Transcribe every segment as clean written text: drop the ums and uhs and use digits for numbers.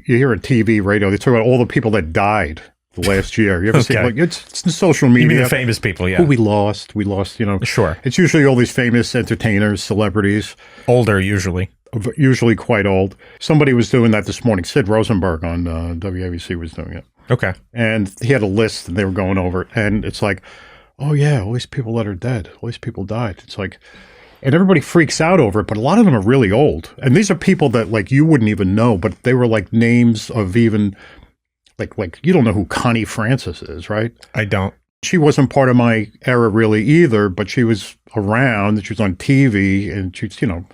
you hear on TV, radio, they talk about all the people that died the last year. You ever see, like, it's in social media. You mean the famous people, yeah. Who we lost, you know. Sure. It's usually all these famous entertainers, celebrities. Older, usually. Usually quite old. Somebody was doing that this morning. Sid Rosenberg on WABC was doing it. Okay. And he had a list, and they were going over it. And it's like, oh, yeah, all these people that are dead. All these people died. It's like, and everybody freaks out over it, but a lot of them are really old. And these are people that, like, you wouldn't even know, but they were, like, names of even, like you don't know who Connie Francis is, right? I don't. She wasn't part of my era really either, but she was around. She was on TV, and she's, you know,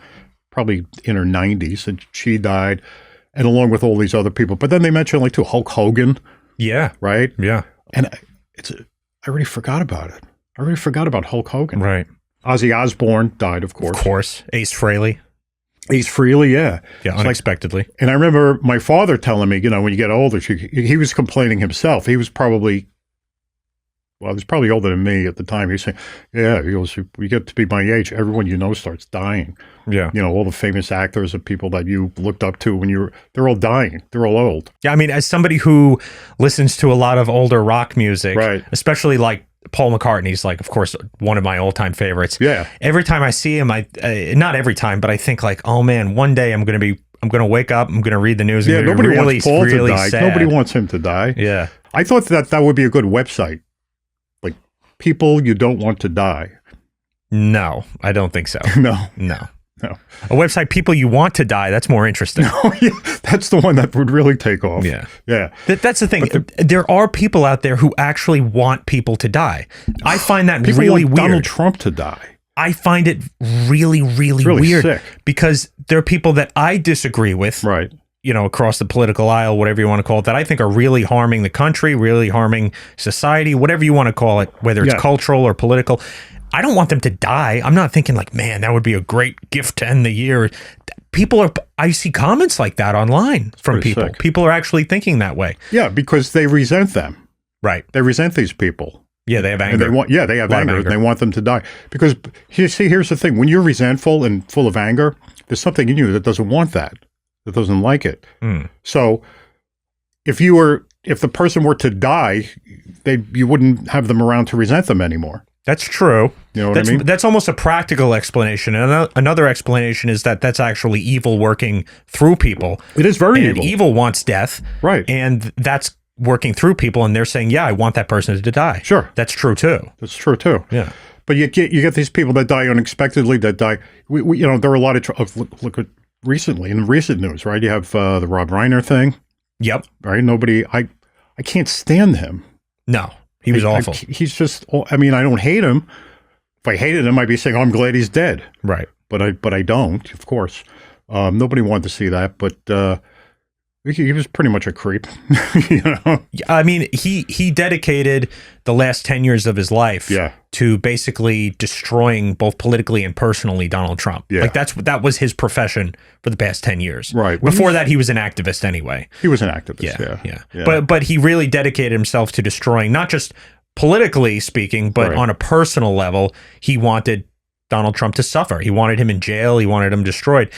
probably in her 90s, and she died, and along with all these other people. But then they mentioned, like, too, Hulk Hogan. Yeah. Right? Yeah. And I already forgot about it. I already forgot about Hulk Hogan. Right. Ozzy Osbourne died, of course. Of course. Ace Frehley. Ace Frehley, yeah. Yeah, unexpectedly. And I remember my father telling me, you know, when you get older, he was complaining himself. He was probably, well, he was probably older than me at the time. He was saying, yeah, he goes, we get to be my age, everyone you know starts dying. Yeah. You know, all the famous actors and people that you looked up to when they're all dying. They're all old. Yeah, I mean, as somebody who listens to a lot of older rock music, right, especially like Paul McCartney's, like, of course, one of my all-time favorites. Yeah. Every time I see him, not every time, but I think, like, oh man, one day I'm going to wake up, I'm going to read the news. Yeah, nobody wants Paul to die. Sad. Nobody wants him to die. Yeah. I thought that would be a good website. Like, people you don't want to die. No, I don't think so. No. A website, people you want to die, that's more interesting. No, yeah, that's the one that would really take off. Yeah. Yeah. That's the thing. There are people out there who actually want people to die. I find that people really want weird. Donald Trump to die. I find it really, really weird. Sick. Because there are people that I disagree with. Right. You know, across the political aisle, whatever you want to call it, that I think are really harming the country, really harming society, whatever you want to call it, whether it's cultural or political. I don't want them to die. I'm not thinking like, man, that would be a great gift to end the year. I see comments like that online from people. Sick. People are actually thinking that way. Yeah, because they resent them. Right. They resent these people. Yeah, they have anger. They have anger. And they want them to die. Because, here's the thing. When you're resentful and full of anger, there's something in you that doesn't want that doesn't like it. Mm. So if the person were to die, you wouldn't have them around to resent them anymore. That's true. You know what I mean? That's almost a practical explanation. And another explanation is that that's actually evil working through people. It is very evil. Evil wants death. Right. And that's working through people, and they're saying, yeah, I want that person to die. Sure. That's true too. That's true too. Yeah. But you get these people that die unexpectedly, that die. You know, there are a lot of look at recently in recent news, right? You have the Rob Reiner thing. Yep. Right. I can't stand him. No. He was awful. He's just, I mean, I don't hate him. If I hated him, I'd be saying, oh, I'm glad he's dead. Right. But I don't, of course. Nobody wanted to see that, but he was pretty much a creep. You know? I mean, he dedicated the last 10 years of his life to basically destroying both politically and personally Donald Trump. Yeah. Like that was his profession for the past 10 years. Right. Before that, he was an activist anyway. He was an activist, yeah. But he really dedicated himself to destroying, not just politically speaking, but on a personal level, he wanted Donald Trump to suffer. He wanted him in jail. He wanted him destroyed.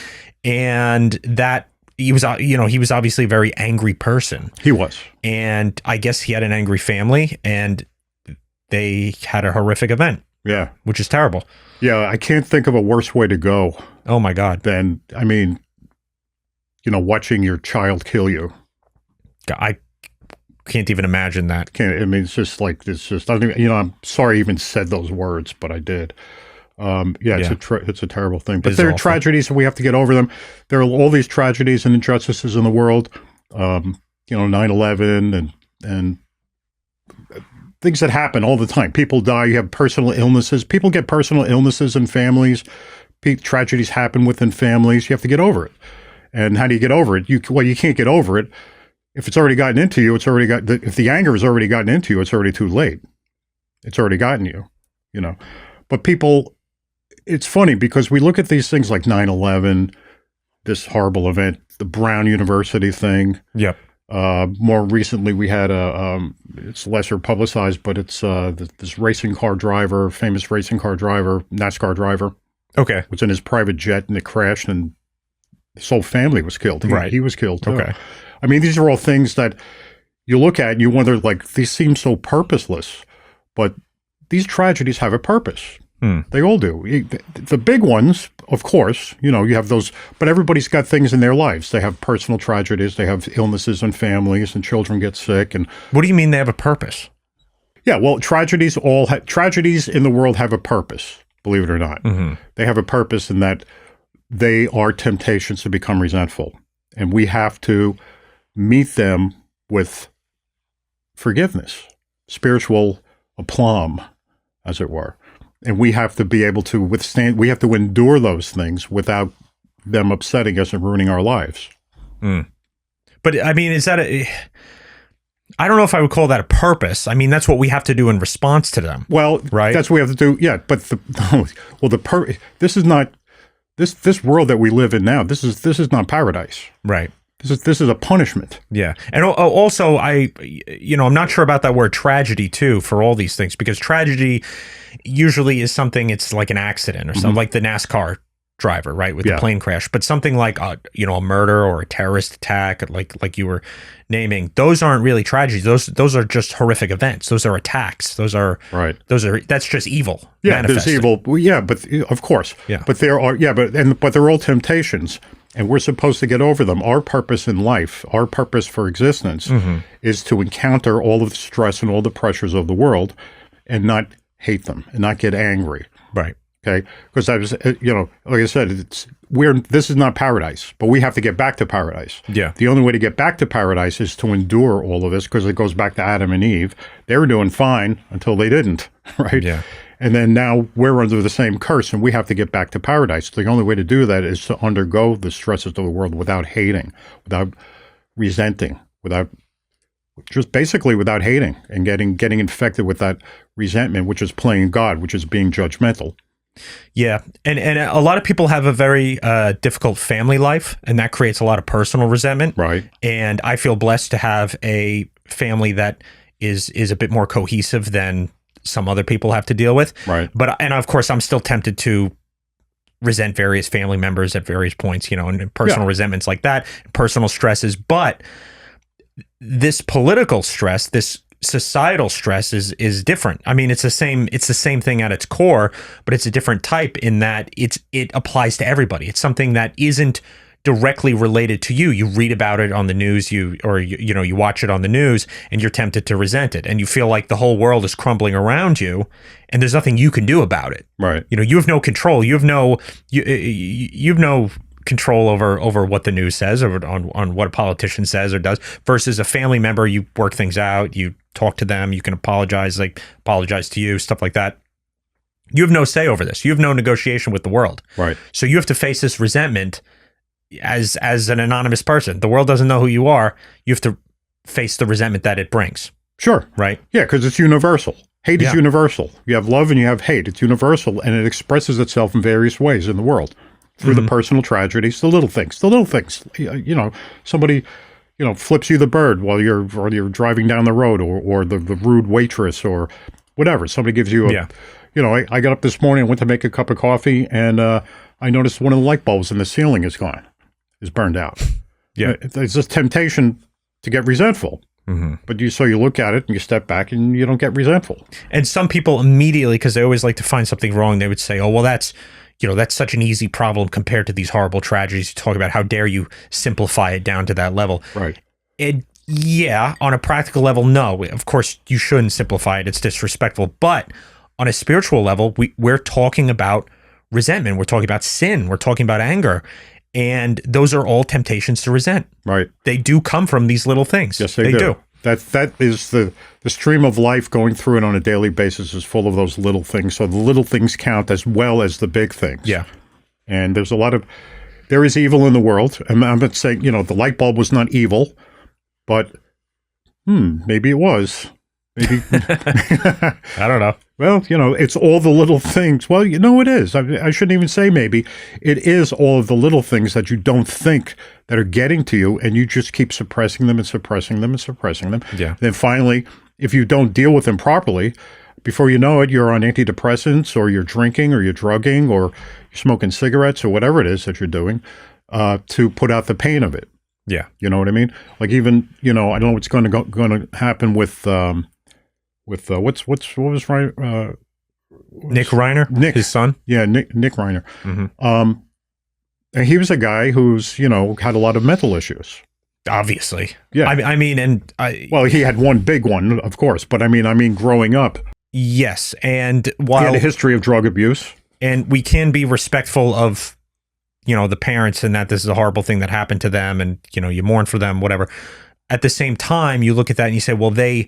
And that he was obviously a very angry person. He was. And I guess he had an angry family, and they had a horrific event. Yeah. Which is terrible. Yeah, I can't think of a worse way to go. Oh, my God. Than, I mean, you know, watching your child kill you. I can't even imagine that. I mean, it's just, I don't even, you know, I'm sorry I even said those words, but I did. It's a terrible thing. But there are tragedies, and we have to get over them. There are all these tragedies and injustices in the world. You know, 9/11 and things that happen all the time. People die. You have personal illnesses. People get personal illnesses in families. Tragedies happen within families. You have to get over it. And how do you get over it? You can't get over it. If it's already gotten into you, if the anger has already gotten into you, it's already too late. It's already gotten you, you know. But people, it's funny because we look at these things like 9/11, this horrible event, the Brown University thing. Yep. More recently, we had it's lesser publicized, but it's this racing car driver, famous racing car driver, NASCAR driver. Okay. Was in his private jet and it crashed and His whole family was killed. He was killed too. Okay. I mean, these are all things that you look at and you wonder, like, these seem so purposeless, but these tragedies have a purpose. They all do. The big ones, of course, you have those, but everybody's got things in their lives. They have personal tragedies, they have illnesses in families, and children get sick. And what do you mean they have a purpose? Yeah, well, tragedies in the world have a purpose, believe it or not. They have a purpose in that they are temptations to become resentful. And we have to meet them with forgiveness, spiritual aplomb, as it were. And we have to be able to we have to endure those things without them upsetting us and ruining our lives. But I mean, I don't know if I would call that a purpose. I mean, that's what we have to do in response to them. Well, right? That's what we have to do. Yeah, but this is not this world that we live in now. This is not paradise. Right. This is a punishment. Yeah. And also I'm not sure about that word tragedy too for all these things, because tragedy usually is something, it's like an accident or something, like the NASCAR driver, right, with the plane crash. But something like a murder or a terrorist attack, like you were naming, those aren't really tragedies. Those are just horrific events. Those are attacks. That's just evil. Yeah, there's evil. Well, yeah, but of course. Yeah. But there are but they're all temptations. And we're supposed to get over them. Our purpose in life, our purpose for existence, is to encounter all of the stress and all the pressures of the world and not hate them and not get angry. Right. Okay. Because like I said, this is not paradise, but we have to get back to paradise. Yeah. The only way to get back to paradise is to endure all of this, because it goes back to Adam and Eve. They were doing fine until they didn't. Right. Yeah. And then now we're under the same curse, and we have to get back to paradise. The only way to do that is to undergo the stresses of the world without hating, without resenting, without hating and getting infected with that resentment, which is playing God, which is being judgmental. Yeah. And a lot of people have a very difficult family life, and that creates a lot of personal resentment. Right. And I feel blessed to have a family that is a bit more cohesive than some other people have to deal with. Right. And of course, I'm still tempted to resent various family members at various points, and personal resentments like that, personal stresses. But this political stress, this societal stress is different. I mean, it's the same thing at its core, but it's a different type in that it applies to everybody. It's something that isn't directly related to you. You read about it on the news, you watch it on the news, and you're tempted to resent it, and you feel like the whole world is crumbling around you, and there's nothing you can do about it. Right. You have no control. You have no control over what the news says, or on what a politician says or does. Versus a family member, you work things out. You talk to them. You can apologize, apologize to you, stuff like that. You have no say over this. You have no negotiation with the world. Right. So you have to face this resentment as an anonymous person. The world doesn't know who you are. You have to face the resentment that it brings. Sure. Right? Yeah, because it's universal. Hate is universal. You have love and you have hate. It's universal, and it expresses itself in various ways in the world. Through the personal tragedies, the little things. Somebody, flips you the bird while you're driving down the road, or the rude waitress, or whatever. Somebody gives you I got up this morning and went to make a cup of coffee, and I noticed one of the light bulbs in the ceiling is burned out. Yeah. There's this temptation to get resentful. But you look at it and you step back and you don't get resentful. And some people immediately, because they always like to find something wrong, they would say, oh, well, that's such an easy problem compared to these horrible tragedies you talk about. How dare you simplify it down to that level? Right. On a practical level, no. Of course, you shouldn't simplify it. It's disrespectful. But on a spiritual level, we're talking about resentment. We're talking about sin. We're talking about anger. And those are all temptations to resent. Right. They do come from these little things. Yes, they do. That is the stream of life going through it on a daily basis is full of those little things. So the little things count as well as the big things. Yeah. And there is evil in the world. I'm not saying, the light bulb was not evil, but maybe it was. Maybe. I don't know. Well, it's all the little things. Well, it is. I shouldn't even say maybe. It is all of the little things that you don't think that are getting to you, and you just keep suppressing them and suppressing them and suppressing them. Yeah. Then finally, if you don't deal with them properly, before you know it, you're on antidepressants, or you're drinking, or you're drugging, or you're smoking cigarettes, or whatever it is that you're doing. to put out the pain of it. Yeah. You know what I mean? Like even, I don't know what's going to happen with what was right? Nick Reiner, his son. Yeah, Nick Reiner. Mm-hmm. And he was a guy who's, had a lot of mental issues. Obviously. Yeah. I mean, well, he had one big one, of course, but I mean, growing up. Yes. And while he had a history of drug abuse. And we can be respectful of, the parents and that this is a horrible thing that happened to them and, you mourn for them, whatever. At the same time, you look at that and you say, well, they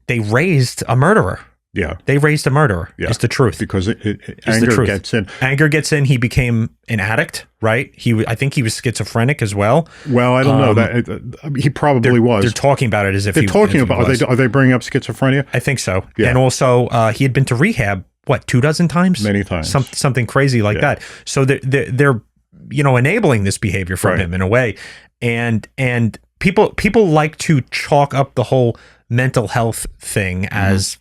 raised a murderer. Yeah. They raised a murderer. Yeah. It's the truth. Because anger gets in. Anger gets in. He became an addict, right? I think he was schizophrenic as well. Well, I don't know that. He probably was. They're talking about it as if they're talking about. Are they bringing up schizophrenia? I think so. Yeah. And also, he had been to rehab. What, 24 times? Many times. Something crazy like that. So they're enabling this behavior from him in a way, and people like to chalk up the whole mental health thing as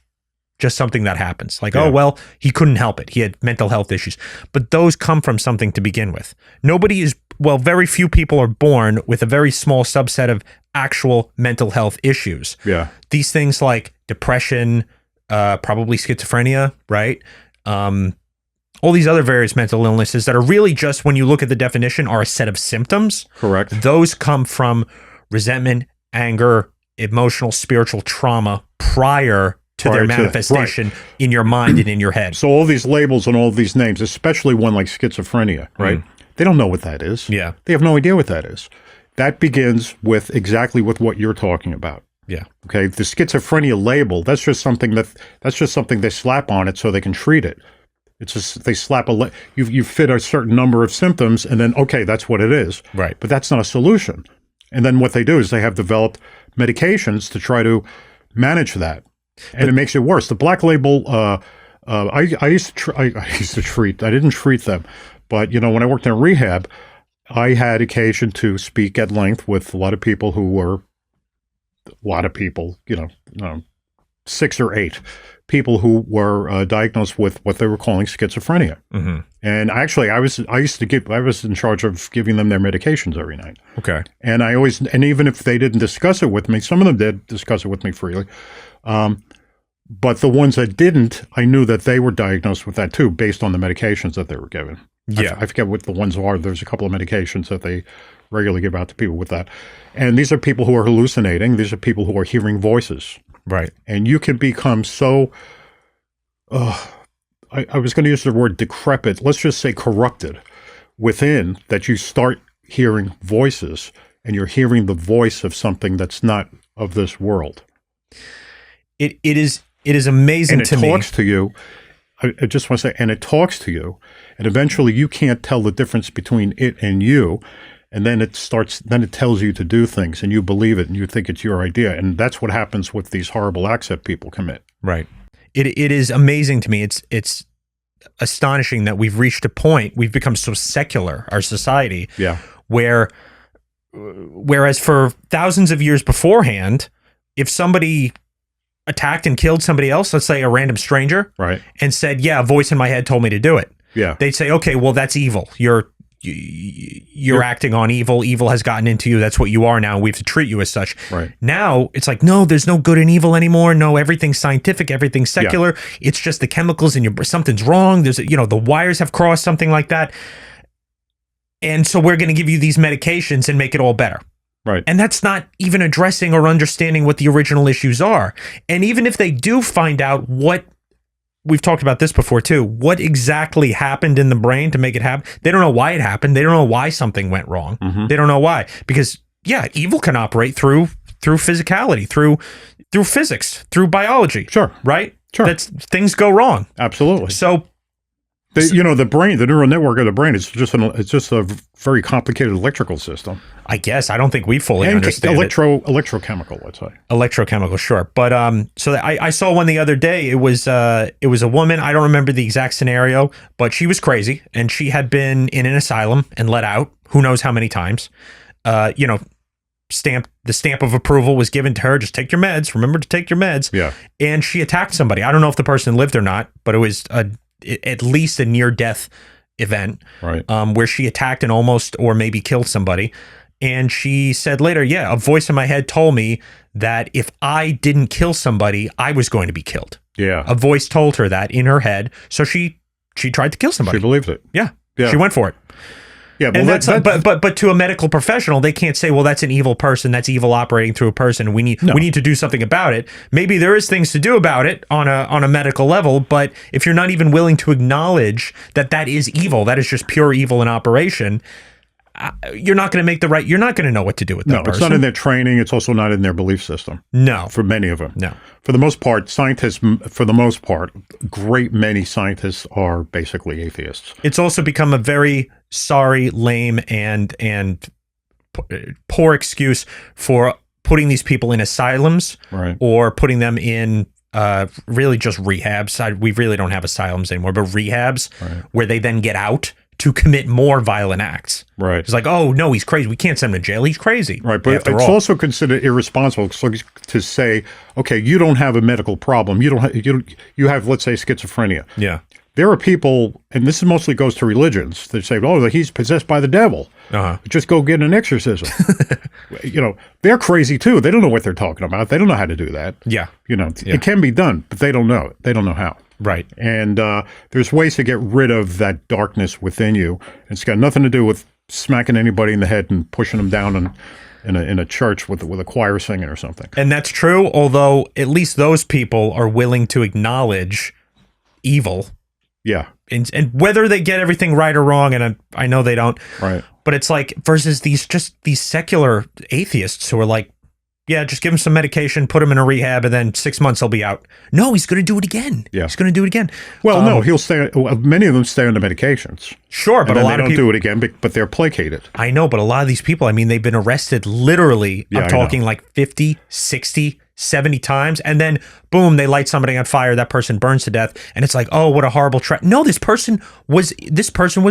just something that happens. Like, oh, well, he couldn't help it. He had mental health issues. But those come from something to begin with. Very few people are born with a very small subset of actual mental health issues. Yeah. These things like depression, probably schizophrenia, right? All these other various mental illnesses that are really just, when you look at the definition, are a set of symptoms. Correct. Those come from resentment, anger, emotional, spiritual trauma prior to their manifestation in your mind and in your head. So all these labels and all these names, especially one like schizophrenia, right? They don't know what that is. Yeah. They have no idea what that is. That begins with exactly with what you're talking about. Yeah. Okay. The schizophrenia label, that's just something they slap on it so they can treat it. It's just they slap you fit a certain number of symptoms and then, okay, that's what it is. Right. But that's not a solution. And then what they do is they have developed medications to try to manage that. And it makes it worse. The black label, I used to treat, I didn't treat them. But, when I worked in rehab, I had occasion to speak at length with a lot of people, 6 or 8 people who were diagnosed with what they were calling schizophrenia. Mm-hmm. And actually, I was in charge of giving them their medications every night. Okay. And and even if they didn't discuss it with me, some of them did discuss it with me freely. But the ones that didn't, I knew that they were diagnosed with that too, based on the medications that they were given. Yeah. I forget what the ones are. There's a couple of medications that they regularly give out to people with that. And these are people who are hallucinating. These are people who are hearing voices. Right. And you can become so, I was going to use the word decrepit, let's just say corrupted within, that you start hearing voices and you're hearing the voice of something that's not of this world. It is amazing to me. And it talks to you. I just want to say, and it talks to you, and eventually you can't tell the difference between it and you. And then it tells you to do things and you believe it and you think it's your idea. And that's what happens with these horrible acts that people commit. Right. It is amazing to me. It's astonishing that we've reached a point, we've become so secular, our society, whereas for thousands of years beforehand, if somebody attacked and killed somebody else, let's say a random stranger, right, and said, yeah, a voice in my head told me to do it. Yeah. They'd say, okay, well, that's evil. You're acting on evil. Evil has gotten into you. That's what you are now. We have to treat you as such. Right. Now it's like, no, there's no good and evil anymore. No, everything's scientific. Everything's secular. Yeah. It's just the chemicals in something's wrong. There's, the wires have crossed, something like that. And so we're going to give you these medications and make it all better. Right. And that's not even addressing or understanding what the original issues are. And even if they do find out what, we've talked about this before too, what exactly happened in the brain to make it happen, they don't know why it happened. They don't know why something went wrong. Mm-hmm. They don't know why. Because, yeah, evil can operate through physicality, through physics, through biology. Sure. Right? Sure. Things go wrong. Absolutely. So, the brain, the neural network of the brain is just a very complicated electrical system. I guess I don't think we fully understand electrochemical, let's say. Electrochemical, sure. But so I saw one the other day. It was a woman. I don't remember the exact scenario, but she was crazy and she had been in an asylum and let out who knows how many times. The stamp of approval was given to her. Just take your meds. Remember to take your meds. Yeah. And she attacked somebody. I don't know if the person lived or not, but it was at least a near-death event, right. Where she attacked and almost or maybe killed somebody. And she said later, yeah, a voice in my head told me that if I didn't kill somebody, I was going to be killed. Yeah. A voice told her that in her head. So she tried to kill somebody. She believed it. Yeah. She went for it. Yeah, well, and but to a medical professional, they can't say, well, that's an evil person. That's evil operating through a person. We need to do something about it. Maybe there is things to do about it on a medical level, but if you're not even willing to acknowledge that that is evil, that is just pure evil in operation, you're not going to make you're not going to know what to do with that person. It's not in their training. It's also not in their belief system. No. For many of them. No. For the most part, scientists, great many scientists are basically atheists. It's also become a very sorry, lame, and poor excuse for putting these people in asylums, right, or putting them in really just rehabs. We really don't have asylums anymore, but rehabs, right, where they then get out to commit more violent acts. Right. It's like, oh, no, he's crazy. We can't send him to jail. He's crazy. Right. But it's also considered irresponsible to say, okay, you don't have a medical problem. You have, let's say, schizophrenia. Yeah. There are people, and this mostly goes to religions, that say, oh, he's possessed by the devil. Just go get an exorcism. They're crazy too. They don't know what they're talking about. They don't know how to do that. Yeah. It can be done, but they don't know it. They don't know how. Right. And there's ways to get rid of that darkness within you. It's got nothing to do with smacking anybody in the head and pushing them down in a church with a choir singing or something. And that's true, although at least those people are willing to acknowledge evil. Yeah. And whether they get everything right or wrong, and I know they don't. Right. But it's like, versus these secular atheists who are like, yeah, just give him some medication, put him in a rehab, and then 6 months he'll be out. No, he's going to do it again. Yeah. He's going to do it again. Well, no, he'll stay. Many of them stay on the medications. Sure, but a lot of people don't do it again, but they're placated. I know, but a lot of these people, I mean, they've been arrested literally, I'm talking like 50, 60, 70 times, and then boom, they light somebody on fire, that person burns to death, and it's like, oh, what a horrible no, this person was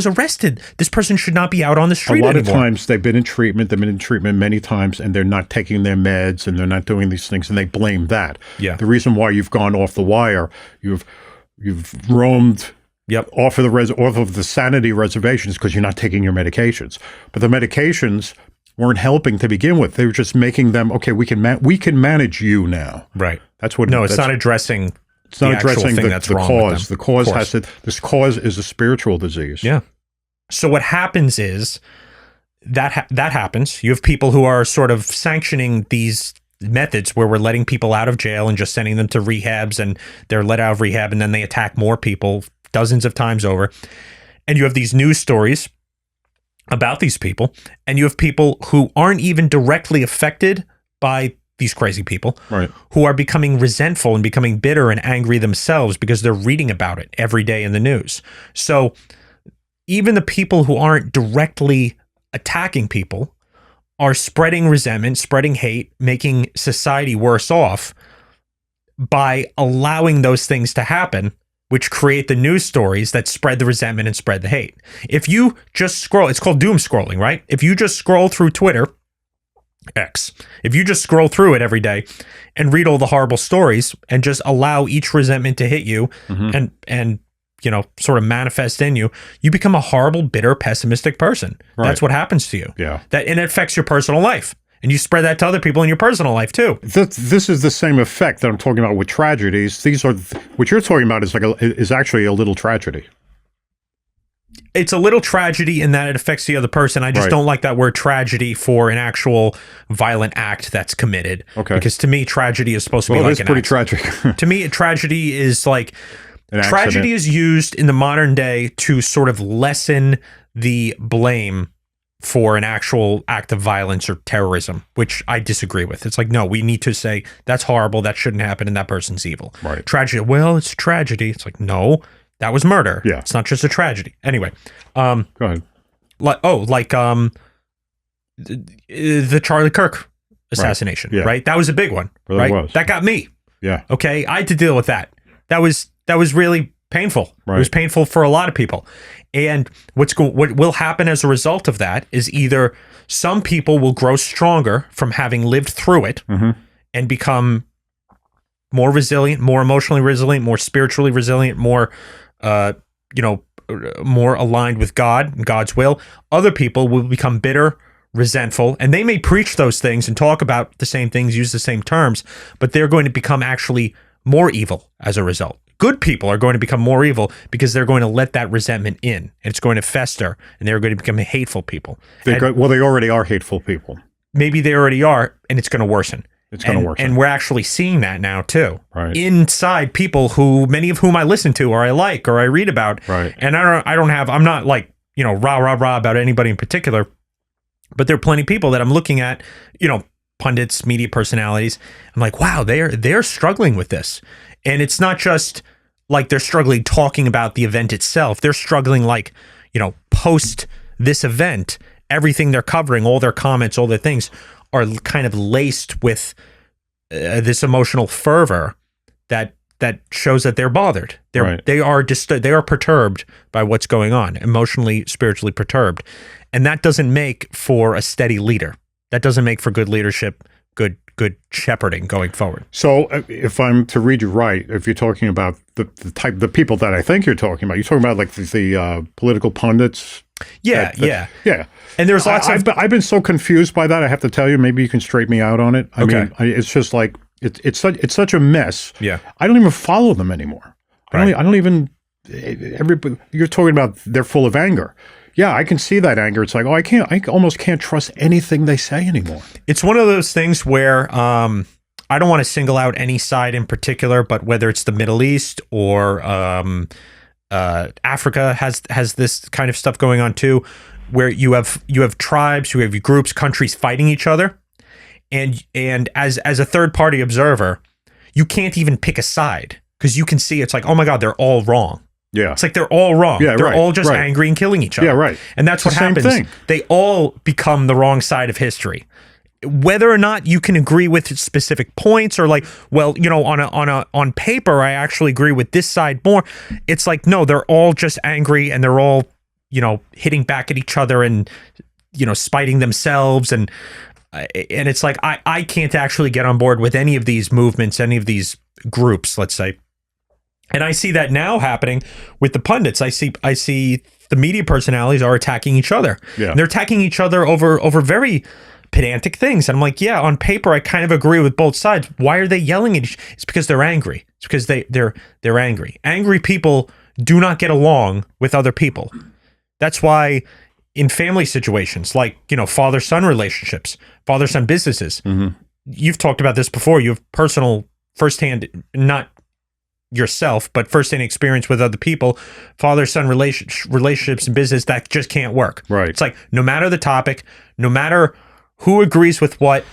arrested. This person should not be out on the street anymore. A lot of times they've been in treatment many times, and they're not taking their meds, and they're not doing these things, and they blame that. Yeah. The reason why you've gone off the wire, you've roamed off of the sanity reservations because you're not taking your medications. But the medications weren't helping to begin with. They were just making them, okay, we can manage you now. Right. That's what. No, it's not addressing. It's not addressing the cause. The cause has to. This cause is a spiritual disease. Yeah. So what happens is that happens. You have people who are sort of sanctioning these methods where we're letting people out of jail and just sending them to rehabs, and they're let out of rehab, and then they attack more people dozens of times over. And you have these news stories about these people, and you have people who aren't even directly affected by these crazy people, right, who are becoming resentful and becoming bitter and angry themselves because they're reading about it every day in the news. So even the people who aren't directly attacking people are spreading resentment, spreading hate, making society worse off by allowing those things to happen, which create the news stories that spread the resentment and spread the hate. If you just scroll, it's called doom scrolling, right? If you just scroll through Twitter, X, if you just scroll through it every day and read all the horrible stories and just allow each resentment to hit you and sort of manifest in you, you become a horrible, bitter, pessimistic person. Right. That's what happens to you. Yeah. And it affects your personal life. And you spread that to other people in your personal life too. This is the same effect that I'm talking about with tragedies. These are what you're talking about is actually a little tragedy. It's a little tragedy in that it affects the other person. I just don't like that word tragedy for an actual violent act that's committed. Okay. Because to me, tragedy is supposed to be like an pretty tragic. To me, tragedy is like tragedy is used in the modern day to sort of lessen the blame for an actual act of violence or terrorism, which I disagree with. It's like, no, we need to say that's horrible, that shouldn't happen, and that person's evil. Right. Tragedy, well, it's tragedy. It's like, no, that was murder. Yeah. It's not just a tragedy. Anyway. Go ahead. The Charlie Kirk assassination, right? That was a big one, right? That got me. Yeah. Okay, I had to deal with that. That was really painful. Right. It was painful for a lot of people. And what will happen as a result of that is either some people will grow stronger from having lived through it and become more resilient, more emotionally resilient, more spiritually resilient, more more aligned with God and God's will. Other people will become bitter, resentful, and they may preach those things and talk about the same things, use the same terms, but they're going to become actually more evil as a result. Good people are going to become more evil because they're going to let that resentment in, and it's going to fester, and they're going to become hateful people. They already are hateful people. Maybe they already are, and it's going to worsen. It's going to worsen. And we're actually seeing that now, too. Right. Inside people many of whom I listen to or I like or I read about. Right. And I'm not like, rah about anybody in particular, but there are plenty of people that I'm looking at, pundits, media personalities. I'm like, wow, they're struggling with this. And it's not just like they're struggling talking about the event itself. They're struggling like, post this event, everything they're covering, all their comments, all their things are kind of laced with this emotional fervor that shows that they're bothered. They are perturbed by what's going on, emotionally, spiritually perturbed. And that doesn't make for a steady leader. That doesn't make for good leadership, good shepherding going forward. So if I'm to read you right, if you're talking about the people that I think you're talking about like the political pundits. Yeah. And there's lots I've been so confused by that. I have to tell you, maybe you can straighten me out on it. I mean, it's just like, it's such a mess. Yeah. I don't even follow them anymore. Right. I don't even, you're talking about they're full of anger. Yeah, I can see that anger. It's like, I almost can't trust anything they say anymore. It's one of those things where I don't want to single out any side in particular, but whether it's the Middle East or Africa has this kind of stuff going on too, where you have tribes, you have groups, countries fighting each other, and as a third party observer, you can't even pick a side because you can see it's like, oh my God, they're all wrong. Yeah. It's like they're all wrong. Yeah, they're all just angry and killing each other. Yeah, right. And that's what happens. Thing. They all become the wrong side of history. Whether or not you can agree with specific points or like, well, on paper, I actually agree with this side more. It's like, no, they're all just angry and they're all, hitting back at each other and, spiting themselves. And it's like, I can't actually get on board with any of these movements, any of these groups, let's say. And I see that now happening with the pundits. I see the media personalities are attacking each other. Yeah. And they're attacking each other over very pedantic things. And I'm like, yeah, on paper, I kind of agree with both sides. Why are they yelling at each other? It's because they're angry. It's because they're angry. Angry people do not get along with other people. That's why in family situations, like, father-son relationships, father-son businesses, you've talked about this before. You have personal firsthand, not yourself, but first-hand experience with other people, father-son relationships in business that just can't work. Right. It's like, no matter the topic, no matter who agrees with what,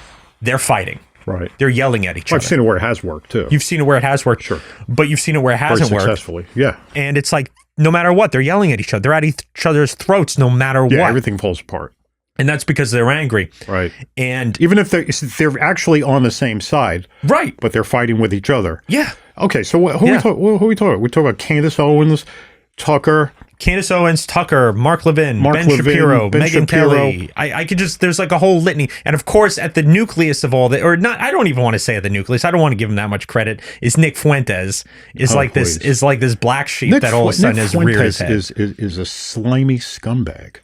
they're fighting. Right. They're yelling at each other. I've seen it where it has worked, too. You've seen it where it has worked. Sure. But you've seen it where it hasn't worked. Successfully, yeah. And it's like, no matter what, they're yelling at each other. They're at each other's throats no matter what. Yeah, everything falls apart. And that's because they're angry. Right. And even if they're actually on the same side. Right. But they're fighting with each other. Yeah. Okay, so who are we talking about? We talk about Candace Owens, Tucker. Candace Owens, Tucker, Mark Levin, Ben Shapiro, Megyn Kelly. I could just, there's like a whole litany. And of course, at the nucleus of all that, or not, I don't even want to say at the nucleus, I don't want to give him that much credit, is Nick Fuentes, is like this black sheep that all of a sudden has reared his head. Is a slimy scumbag.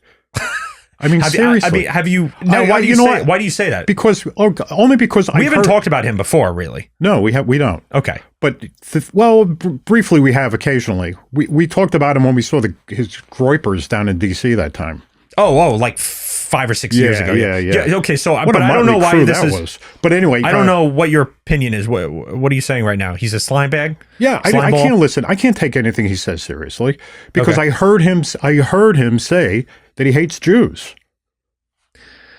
I mean, seriously. Have you? Now, why do you say that? Because only because we haven't talked about him before, really. No, we don't. Okay, but briefly we have occasionally. We talked about him when we saw his groypers down in D.C. that time. Oh, like 5 or 6 years ago. Yeah. Okay, so but I don't know why this was. But anyway, I don't know what your opinion is. What are you saying right now? He's a slime bag? Yeah, I can't listen. I can't take anything he says seriously because I heard him say that he hates Jews.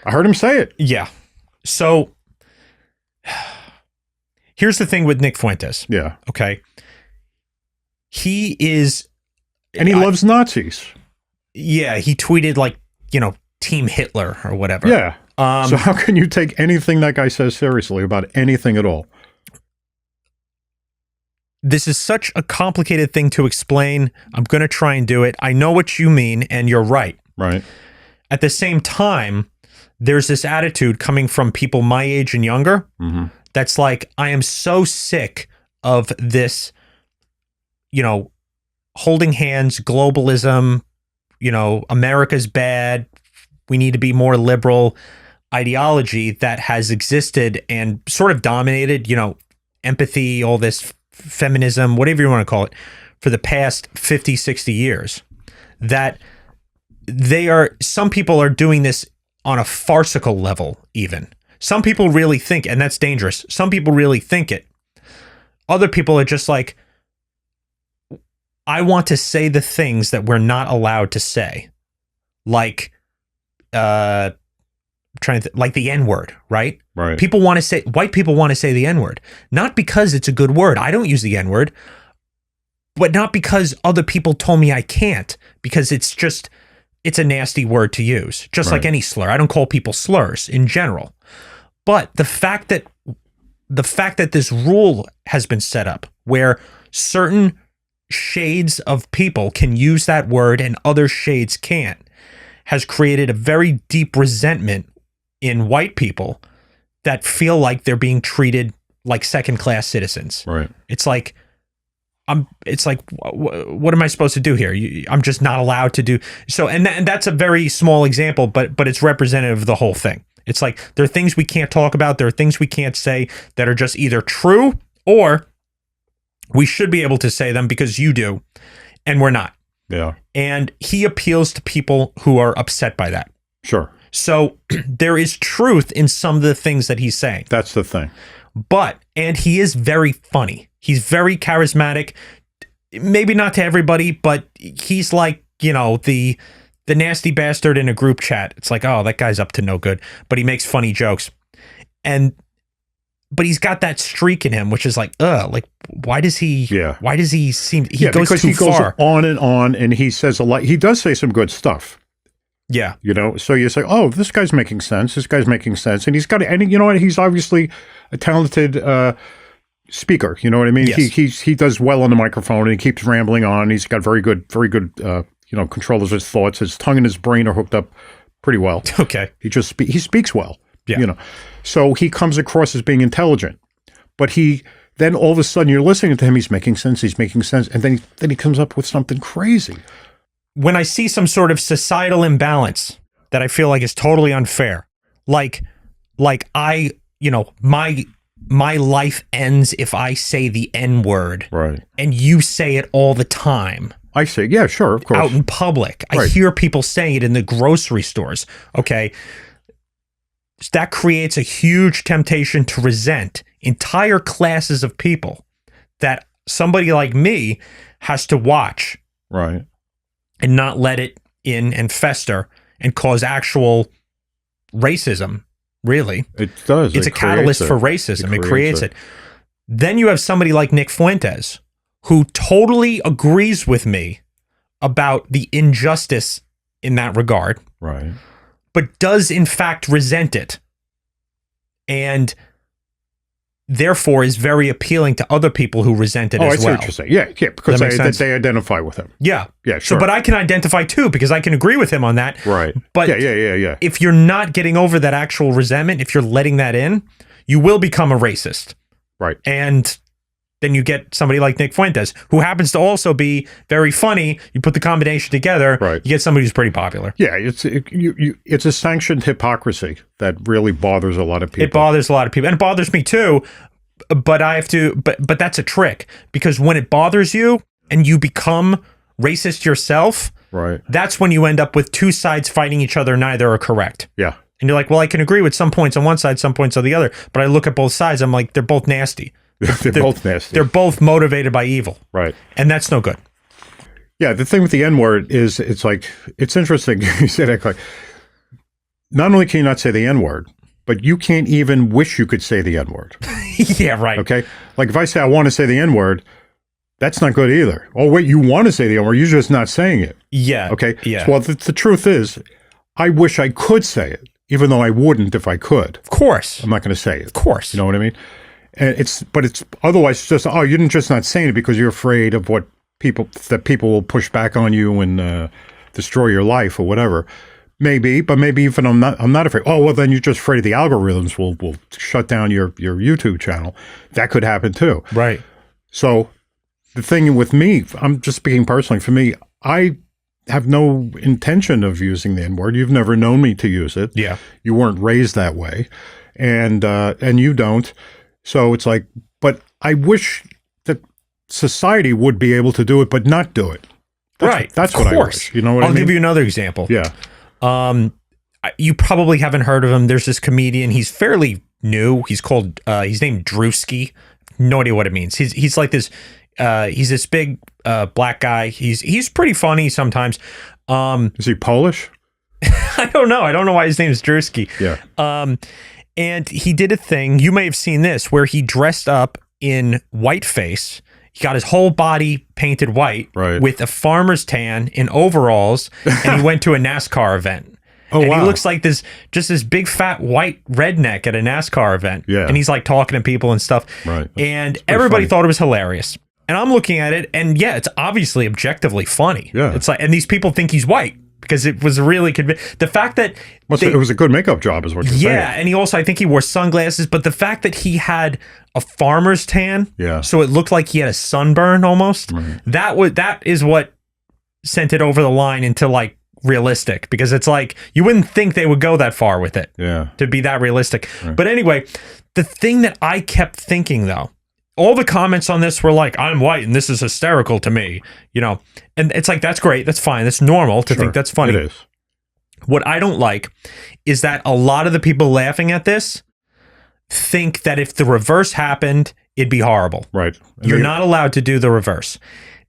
I heard him say it. Yeah. So here's the thing with Nick Fuentes. Yeah. Okay. He is, and he loves Nazis. Yeah, he tweeted like, Team Hitler or whatever. Yeah. So how can you take anything that guy says seriously about anything at all? This is such a complicated thing to explain. I'm going to try and do it. I know what you mean, and you're right. Right. At the same time, there's this attitude coming from people my age and younger that's like, I am so sick of this, holding hands, globalism, America's bad, we need to be more liberal ideology that has existed and sort of dominated, empathy, all this feminism, whatever you want to call it, for the past 50, 60 years. That some people are doing this on a farcical level even. Some people really think, and that's dangerous, some people really think it. Other people are just like, I want to say the things that we're not allowed to say. Like, like the N-word, right? Right. White people want to say the N-word. Not because it's a good word. I don't use the N-word. But not because other people told me I can't. Because it's a nasty word to use. Just like any slur. I don't call people slurs in general. But the fact that this rule has been set up where certain shades of people can use that word and other shades can't has created a very deep resentment in white people that feel like they're being treated like second-class citizens. Right. It's like, what am I supposed to do here? I'm just not allowed to do so. And that's a very small example, but it's representative of the whole thing. It's like, there are things we can't talk about. There are things we can't say that are just either true or we should be able to say them because you do, and we're not. Yeah. And he appeals to people who are upset by that. Sure. So there is truth in some of the things that he's saying. That's the thing. And he is very funny. He's very charismatic. Maybe not to everybody, but he's like, the nasty bastard in a group chat. It's like, oh, that guy's up to no good, but he makes funny jokes. But he's got that streak in him, which is like, why does he seem, goes too far. On, and he says a lot. He does say some good stuff. Yeah. So you say, oh, this guy's making sense. And he's got, and he's obviously a talented speaker. You know what I mean? Yes. He does well on the microphone and he keeps rambling on. He's got very good, control of his thoughts. His tongue and his brain are hooked up pretty well. Okay. He speaks well. Yeah. So he comes across as being intelligent, but then all of a sudden you're listening to him. He's making sense. And then he comes up with something crazy. When I see some sort of societal imbalance that I feel like is totally unfair, like my life ends if I say the N-word, right? And you say it all the time. I say, yeah, sure, of course. Out in public. Right. I hear people saying it in the grocery stores. Okay. That creates a huge temptation to resent entire classes of people that somebody like me has to watch. Right. And not let it in and fester and cause actual racism, really. It does. It's a catalyst for racism. It creates it. Then you have somebody like Nick Fuentes, who totally agrees with me about the injustice in that regard. Right. But does in fact resent it. And therefore is very appealing to other people who resent it as well. I see what you're saying. Yeah, because they identify with him. Yeah. Yeah, So, sure. but I can identify too, because I can agree with him on that. Right. But yeah. If you're not getting over that actual resentment, if you're letting that in, you will become a racist. Right. And then you get somebody like Nick Fuentes, who happens to also be very funny. You put the combination together, right. You get somebody who's pretty popular. Yeah, it's a sanctioned hypocrisy that really bothers a lot of people. It bothers a lot of people, and it bothers me too. But I have to. But that's a trick, because when it bothers you and you become racist yourself, right? That's when you end up with two sides fighting each other. Neither are correct. Yeah. And you're like, well, I can agree with some points on one side, some points on the other. But I look at both sides. I'm like, they're both nasty. They're both nasty. They're both motivated by evil. Right. And that's no good. Yeah, the thing with the N-word is it's interesting. You say that, like, not only can you not say the N-word, but you can't even wish you could say the N-word. Yeah, right. Okay? Like if I say I want to say the N-word, that's not good either. Oh, wait, you want to say the N-word, you're just not saying it. Yeah. Okay? Yeah. So, well, the truth is, I wish I could say it, even though I wouldn't if I could. Of course. I'm not going to say it. Of course. You know what I mean? And it's otherwise it's just, oh, you're just not saying it because you're afraid of what people will push back on you and destroy your life or whatever. Maybe, but maybe even I'm not afraid. Oh, well, then you're just afraid the algorithms will shut down your YouTube channel. That could happen too. Right. So the thing with me, I'm just speaking personally, for me, I have no intention of using the N-word. You've never known me to use it. Yeah. You weren't raised that way. And you don't. So it's like, but I wish that society would be able to do it, but not do it. That's what I wish. You know what I mean? I'll give you another example. Yeah. You probably haven't heard of him. There's this comedian. He's fairly new. He's named Drewski. No idea what it means. He's like this. He's this big black guy. He's pretty funny sometimes. Is he Polish? I don't know. I don't know why his name is Drewski. Yeah. And he did a thing. You may have seen this where he dressed up in whiteface. He got his whole body painted white with a farmer's tan in overalls, and he went to a NASCAR event. Oh, and wow. he looks like this big fat white redneck at a NASCAR event. Yeah. And he's like talking to people and stuff. Right. And everybody thought it was hilarious. And I'm looking at it, and yeah, it's obviously objectively funny. Yeah. It's like, and these people think he's white because it was really the fact that it was a good makeup job, is what you're saying. Yeah, and he also, I think he wore sunglasses, but the fact that he had a farmer's tan, so it looked like he had a sunburn almost. Right. That is what sent it over the line into like realistic, because it's like you wouldn't think they would go that far with it. Yeah. To be that realistic. Right. But anyway, the thing that I kept thinking though, all the comments on this were like, I'm white and this is hysterical to me, you know, and it's like, that's great. That's fine. That's normal to think that's funny. It is. What I don't like is that a lot of the people laughing at this think that if the reverse happened, it'd be horrible. Right. You're not allowed to do the reverse.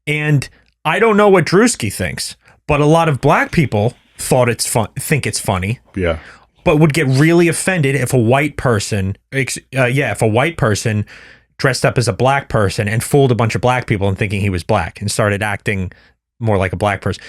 And I don't know what Drewski thinks, but a lot of black people think it's funny. Yeah. But would get really offended if a white person, dressed up as a black person and fooled a bunch of black people and thinking he was black and started acting more like a black person.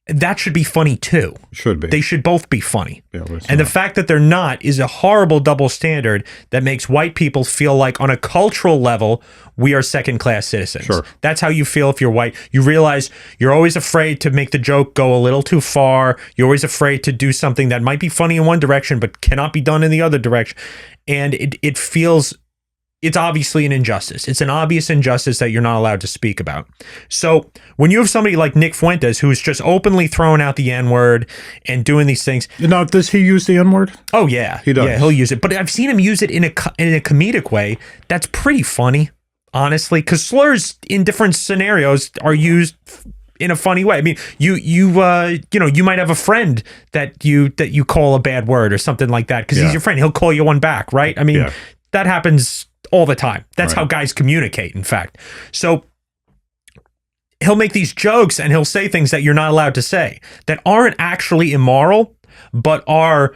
That should be funny too. Should be. They should both be funny. Yeah, and the fact that they're not is a horrible double standard that makes white people feel like on a cultural level, we are second-class citizens. Sure. That's how you feel if you're white. You realize you're always afraid to make the joke go a little too far. You're always afraid to do something that might be funny in one direction but cannot be done in the other direction. And it feels... It's obviously an injustice. It's an obvious injustice that you're not allowed to speak about. So when you have somebody like Nick Fuentes, who's just openly throwing out the N-word and doing these things. Now, does he use the N-word? Oh, yeah. He does. Yeah, he'll use it. But I've seen him use it in a comedic way. That's pretty funny, honestly, because slurs in different scenarios are used in a funny way. I mean, you might have a friend that you call a bad word or something like that because he's your friend. He'll call you one back, right? I mean, that happens all the time. That's how guys communicate, in fact. So he'll make these jokes and he'll say things that you're not allowed to say that aren't actually immoral, but are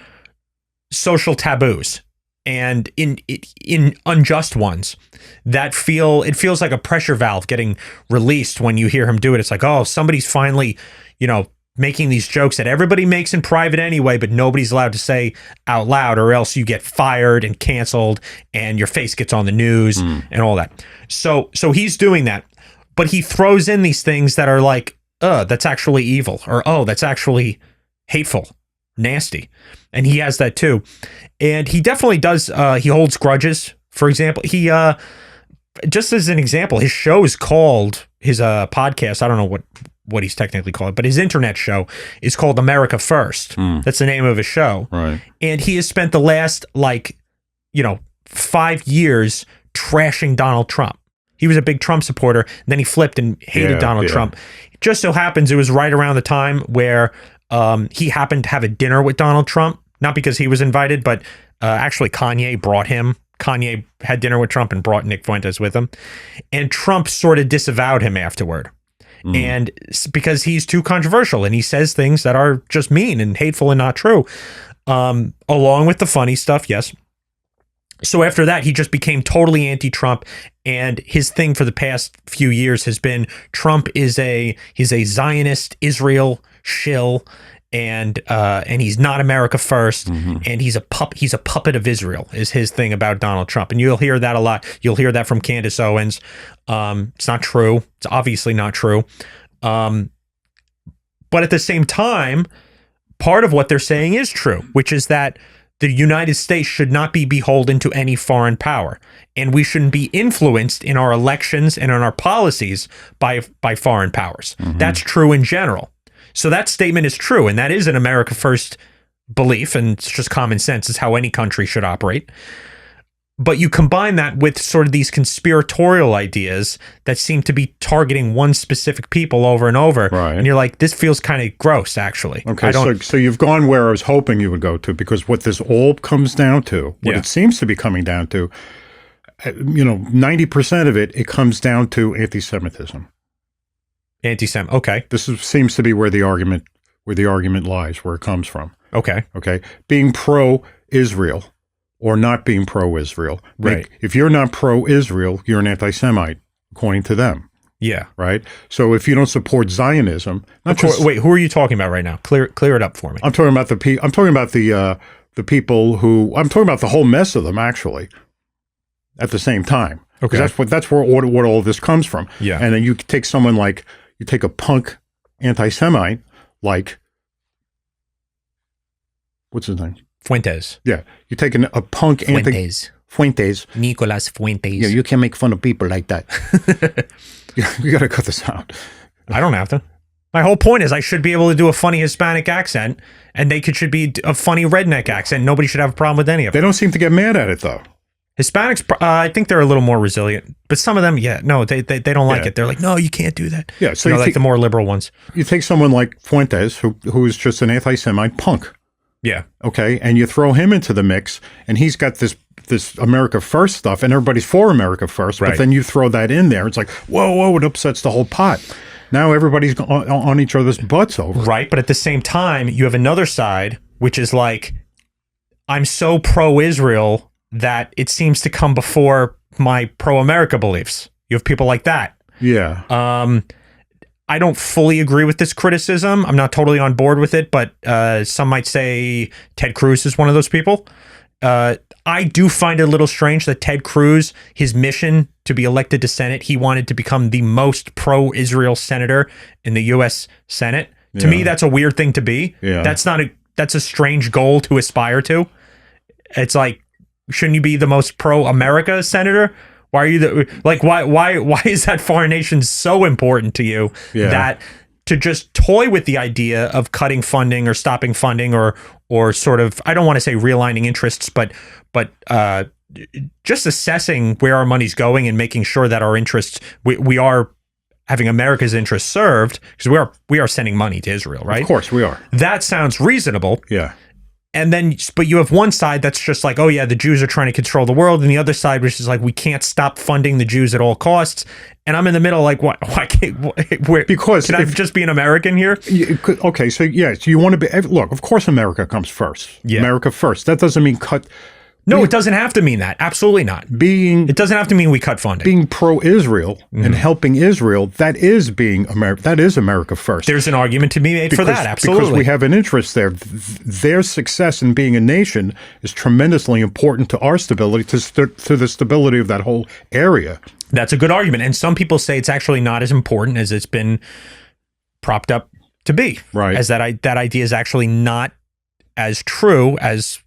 social taboos and in unjust ones that feels like a pressure valve getting released when you hear him do it. It's like, oh, somebody's finally, making these jokes that everybody makes in private anyway, but nobody's allowed to say out loud, or else you get fired and canceled and your face gets on the news and all that. So he's doing that, but he throws in these things that are like, that's actually evil, or, oh, that's actually hateful, nasty. And he has that too. And he definitely does. He holds grudges. For example, he, just as an example, his show is called, his podcast, I don't know what he's technically called, but his internet show is called America First. That's the name of his show. Right. And he has spent the last 5 years trashing Donald Trump. He was a big Trump supporter, and then he flipped and hated Donald Trump. It just so happens it was right around the time where he happened to have a dinner with Donald Trump, not because he was invited, but actually Kanye brought him. Kanye had dinner with Trump and brought Nick Fuentes with him. And Trump sort of disavowed him afterward. And because he's too controversial and he says things that are just mean and hateful and not true, along with the funny stuff. Yes. So after that, he just became totally anti-Trump. And his thing for the past few years has been Trump he's a Zionist Israel shill. And he's not America first, and he's a puppet of Israel is his thing about Donald Trump. And you'll hear that a lot. You'll hear that from Candace Owens. It's not true. It's obviously not true. But at the same time, part of what they're saying is true, which is that the United States should not be beholden to any foreign power, and we shouldn't be influenced in our elections and in our policies by foreign powers. That's true in general. So that statement is true, and that is an America First belief, and it's just common sense. It's how any country should operate. But you combine that with sort of these conspiratorial ideas that seem to be targeting one specific people over and over. Right. And you're like, this feels kind of gross, actually. Okay, so you've gone where I was hoping you would go to, because what this all comes down to, what it seems to be coming down to, 90% of it comes down to anti-Semitism. Okay. Seems to be where the argument lies, where it comes from. Okay. Being pro-Israel or not being pro-Israel. Right. If you're not pro-Israel, you're an anti-Semite, according to them. Yeah. Right. So if you don't support Zionism, wait, who are you talking about right now? Clear it up for me. I'm talking about the people who. I'm talking about the whole mess of them, actually. At the same time, okay, that's where what all of this comes from. Yeah. And then you take someone like, you take a punk anti-Semite like, what's his name? Fuentes. Yeah. You take a punk Fuentes. Nicolas Fuentes. Yeah, you can't make fun of people like that. You got to cut this out. I don't have to. My whole point is I should be able to do a funny Hispanic accent, and they should be a funny redneck accent. Nobody should have a problem with any of it. They don't seem to get mad at it, though. Hispanics, I think they're a little more resilient, but some of them, they don't like it. They're like, no, you can't do that. Yeah, so like the more liberal ones. You take someone like Fuentes, who is just an anti-Semite punk. Yeah. Okay, and you throw him into the mix, and he's got this America First stuff, and everybody's for America First. Right. But then you throw that in there, it's like, whoa, it upsets the whole pot. Now everybody's on each other's butts over. Right, but at the same time, you have another side, which is like, I'm so pro-Israel that it seems to come before my pro-America beliefs. You have people like that. Yeah. I don't fully agree with this criticism. I'm not totally on board with it, but some might say Ted Cruz is one of those people. I do find it a little strange that Ted Cruz, his mission to be elected to Senate, he wanted to become the most pro-Israel senator in the U.S. Senate. To me, that's a weird thing to be. Yeah. That's a strange goal to aspire to. It's like, shouldn't you be the most pro-America senator? Why are you why is that foreign nation so important to you that to just toy with the idea of cutting funding or stopping funding or sort of, I don't want to say realigning interests, but just assessing where our money's going and making sure that our interests, we are having America's interests served, because we are sending money to Israel, right? Of course we are. That sounds reasonable. Yeah. And then, but you have one side that's just like, oh yeah, the Jews are trying to control the world, and the other side which is like, we can't stop funding the Jews at all costs. And I'm in the middle, like, why can't? Because can I just be an American here? Okay, so yes, you want to be. Look, of course, America comes first. Yeah. America first. That doesn't mean cut. No, it doesn't have to mean that. Absolutely not. It doesn't have to mean we cut funding. Being pro-Israel and helping Israel, that is America first. There's an argument to be made for that, absolutely. Because we have an interest there. Their success in being a nation is tremendously important to our stability, to the stability of that whole area. That's a good argument. And some people say it's actually not as important as it's been propped up to be. Right. As that idea is actually not as true as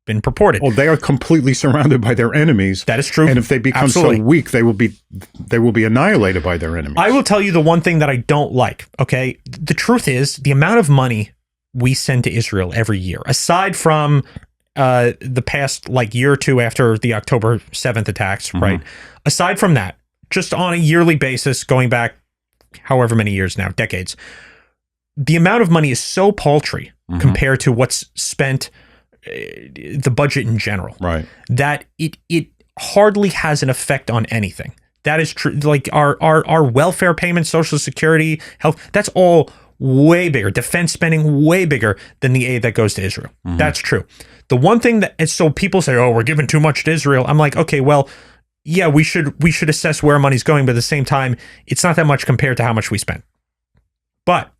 been purported. Oh, they are completely surrounded by their enemies. That is true. And if they become so weak, they will be annihilated by their enemies. I will tell you the one thing that I don't like. Okay, the truth is the amount of money we send to Israel every year, aside from the past year or two after the October 7th attacks, right? Aside from that, just on a yearly basis, going back however many years now, decades, the amount of money is so paltry compared to what's spent. The budget in general, right? That it hardly has an effect on anything. That is true. Like our welfare payments, Social Security, health, that's all way bigger. Defense spending way bigger than the aid that goes to Israel. That's true. The one thing so people say, oh, we're giving too much to Israel. I'm like, okay, well, yeah, we should assess where money's going, but at the same time, it's not that much compared to how much we spend. But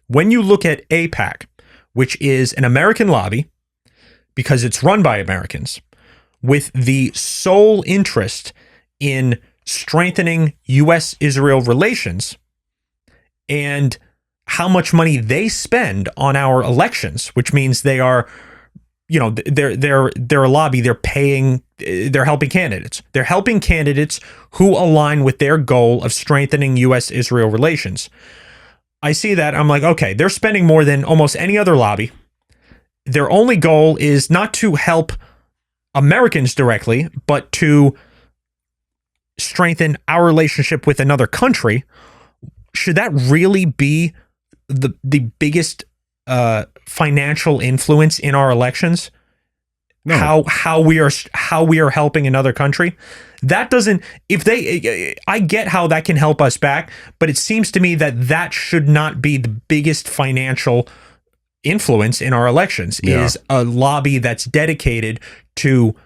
when you look at AIPAC, which is an American lobby, because it's run by Americans, with the sole interest in strengthening U.S.-Israel relations, and how much money they spend on our elections, which means they are they're a lobby. They're helping candidates. They're helping candidates who align with their goal of strengthening U.S.-Israel relations. I see that. I'm like, okay, they're spending more than almost any other lobby. Their only goal is not to help Americans directly, but to strengthen our relationship with another country. Should that really be the biggest financial influence in our elections? No. How we are helping another country? That doesn't. I get how that can help us back, but it seems to me that should not be the biggest financial influence in our elections. Is a lobby that's dedicated to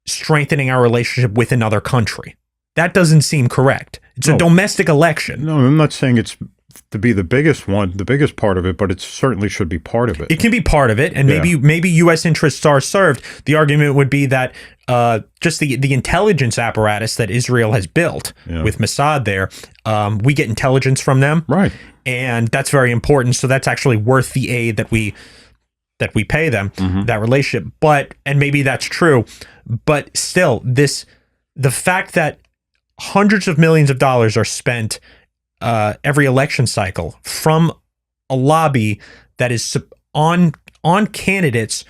strengthening our relationship with another country. That doesn't seem correct. It's a domestic election. No, I'm not saying it's to be the biggest part of it, but it certainly should be part of it. It can be part of it, and maybe U.S. interests are served. The argument would be that just the intelligence apparatus that Israel has built with Mossad there, we get intelligence from them, right? And that's very important. So that's actually worth the aid that we pay them, that relationship. And maybe that's true, but still, the fact that hundreds of millions of dollars are spent every election cycle from a lobby that is on candidates,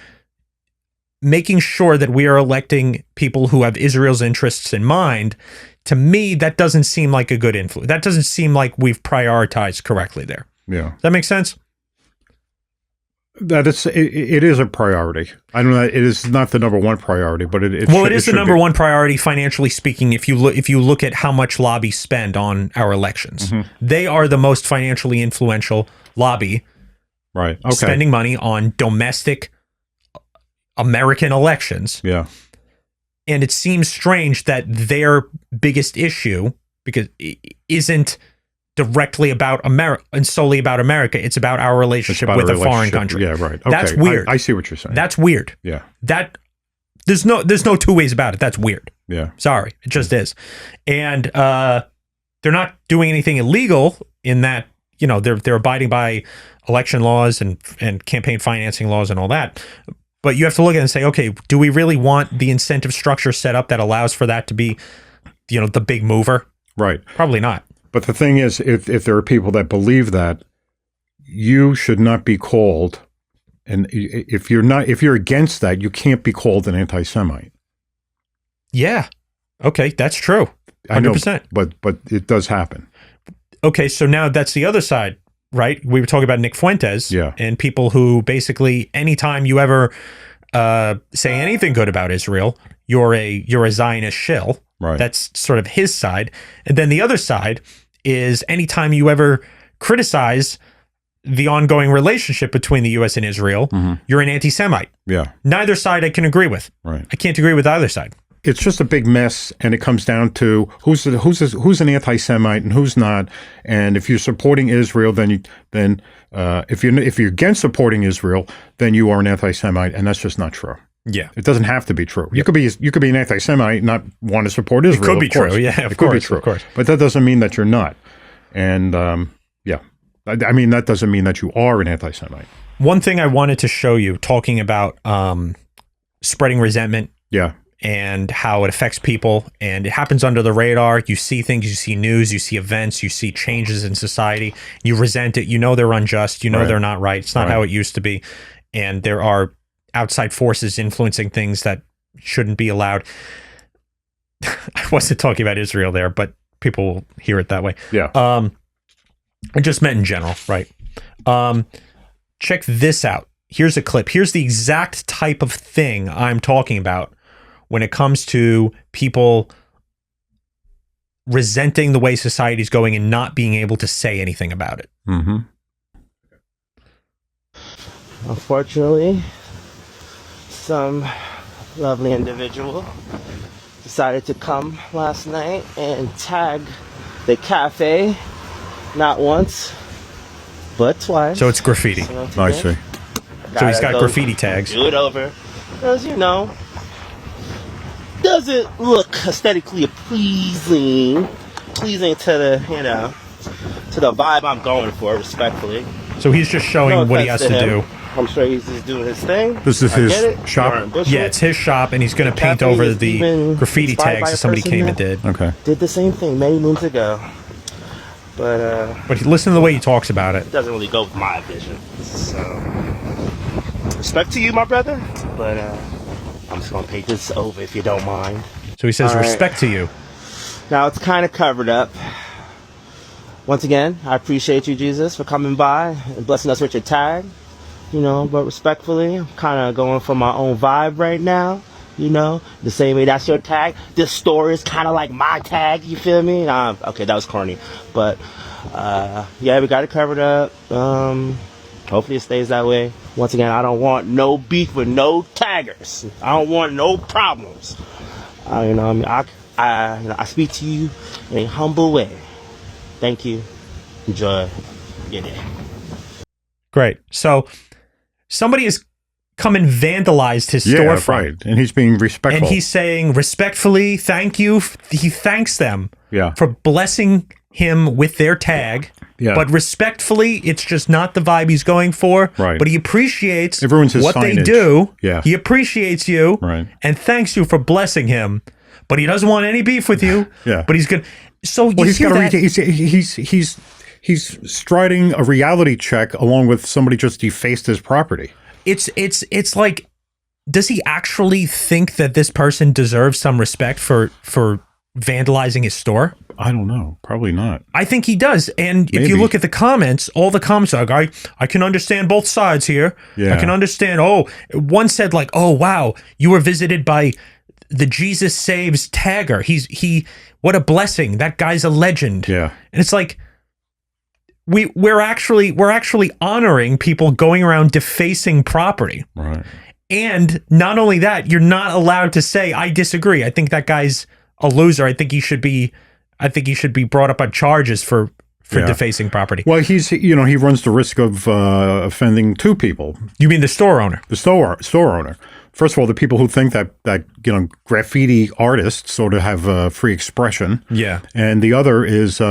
making sure that we are electing people who have Israel's interests in mind. To me, that doesn't seem like a good influence. That doesn't seem like we've prioritized correctly there. Yeah. Does that make sense? That it is a priority. I don't know. It is not the number one priority, but it is the number one priority financially speaking. If you look at how much lobbies spend on our elections, they are the most financially influential lobby. Right. Okay. Spending money on domestic American elections. Yeah. And it seems strange that their biggest issue, because it isn't directly about America and solely about America, it's about our relationship with a foreign country. Yeah, right. Okay. That's weird. I see what you're saying. That's weird. Yeah. There's no two ways about it. That's weird. Yeah. Sorry, it just is. And they're not doing anything illegal in that, they're abiding by election laws and campaign financing laws and all that. But you have to look at it and say, okay, do we really want the incentive structure set up that allows for that to be, the big mover? Right. Probably not. But the thing is, if there are people that believe that, you should not be called, and if you're against that, you can't be called an anti-Semite. Yeah. Okay, that's true. 100%. I know, but it does happen. Okay, so now that's the other side, right? We were talking about Nick Fuentes, and people who basically, anytime you ever say anything good about Israel, you're a Zionist shill. Right. That's sort of his side. And then the other side is anytime you ever criticize the ongoing relationship between the U.S. and Israel, you're an anti-Semite. Yeah. Neither side I can agree with. Right. I can't agree with either side. It's just a big mess, and it comes down to who's an anti-Semite and who's not. And if you're supporting Israel, then if you're against supporting Israel, then you are an anti-Semite, and that's just not true. Yeah, it doesn't have to be true. You could be an anti-Semite and not want to support Israel. It could be true. Yeah, it could be true. Of course, but that doesn't mean that you're not. And I mean that doesn't mean that you are an anti-Semite. One thing I wanted to show you, talking about spreading resentment. Yeah. And how it affects people, and it happens under the radar. You see things, you see news, you see events, you see changes in society. You resent it. They're unjust. They're not right. It's not how it used to be. And there are outside forces influencing things that shouldn't be allowed. I wasn't talking about Israel there, but people will hear it that way. Yeah. I just meant in general, right? Check this out. Here's a clip. Here's the exact type of thing I'm talking about when it comes to people resenting the way society's going and not being able to say anything about it. Unfortunately, some lovely individual decided to come last night and tag the cafe not once, but twice. So it's graffiti. I see. So he's got graffiti tags. Do it over. As doesn't look aesthetically pleasing to the to the vibe I'm going for, respectfully. So he's just showing what he has to do. I'm sure he's just doing his thing. This is his shop? Yeah, it's his shop, and he's going to paint over the graffiti tags that somebody came and did. Okay. Did the same thing many moons ago. But listen to the way he talks about it. It doesn't really go with my vision. So, respect to you, my brother. But I'm just going to paint this over if you don't mind. So he says, respect to you. Now, it's kind of covered up. Once again, I appreciate you, Jesus, for coming by and blessing us with your tag. You know, but respectfully, I'm kind of going for my own vibe right now. You know, the same way that's your tag. This store is kind of like my tag. You feel me? Okay, that was corny. But, yeah, we got it covered up. Hopefully it stays that way. Once again, I don't want no beef with no taggers. I don't want no problems. You know, I speak to you in a humble way. Thank you. Enjoy your day. Great. So somebody has come and vandalized his storefront. Right. And he's being respectful. And he's saying respectfully, thank you. He thanks them for blessing him with their tag. Yeah. But respectfully, it's just not the vibe he's going for. Right. But he appreciates Everyone's his what signage. they do. Yeah. He appreciates you. Right. And thanks you for blessing him. But he doesn't want any beef with you. Yeah. But he's good. So well, he's striding a reality check along with somebody just defaced his property. It's like, does he actually think that this person deserves some respect for vandalizing his store? I don't know. Probably not. I think he does. And if you look at the comments, all the comments are like, I can understand both sides here. Yeah. I can understand. Oh, one said like, oh, wow, you were visited by the Jesus Saves tagger. He what a blessing. That guy's a legend. Yeah. And it's like, we're actually honoring people going around defacing property. Right. And not only that, you're not allowed to say, I disagree. I think that guy's a loser. I think he should be brought up on charges for defacing property. Well, he runs the risk of offending two people. You mean the store owner? The store owner. First of all, the people who think that graffiti artists sort of have free expression. Yeah. And the other is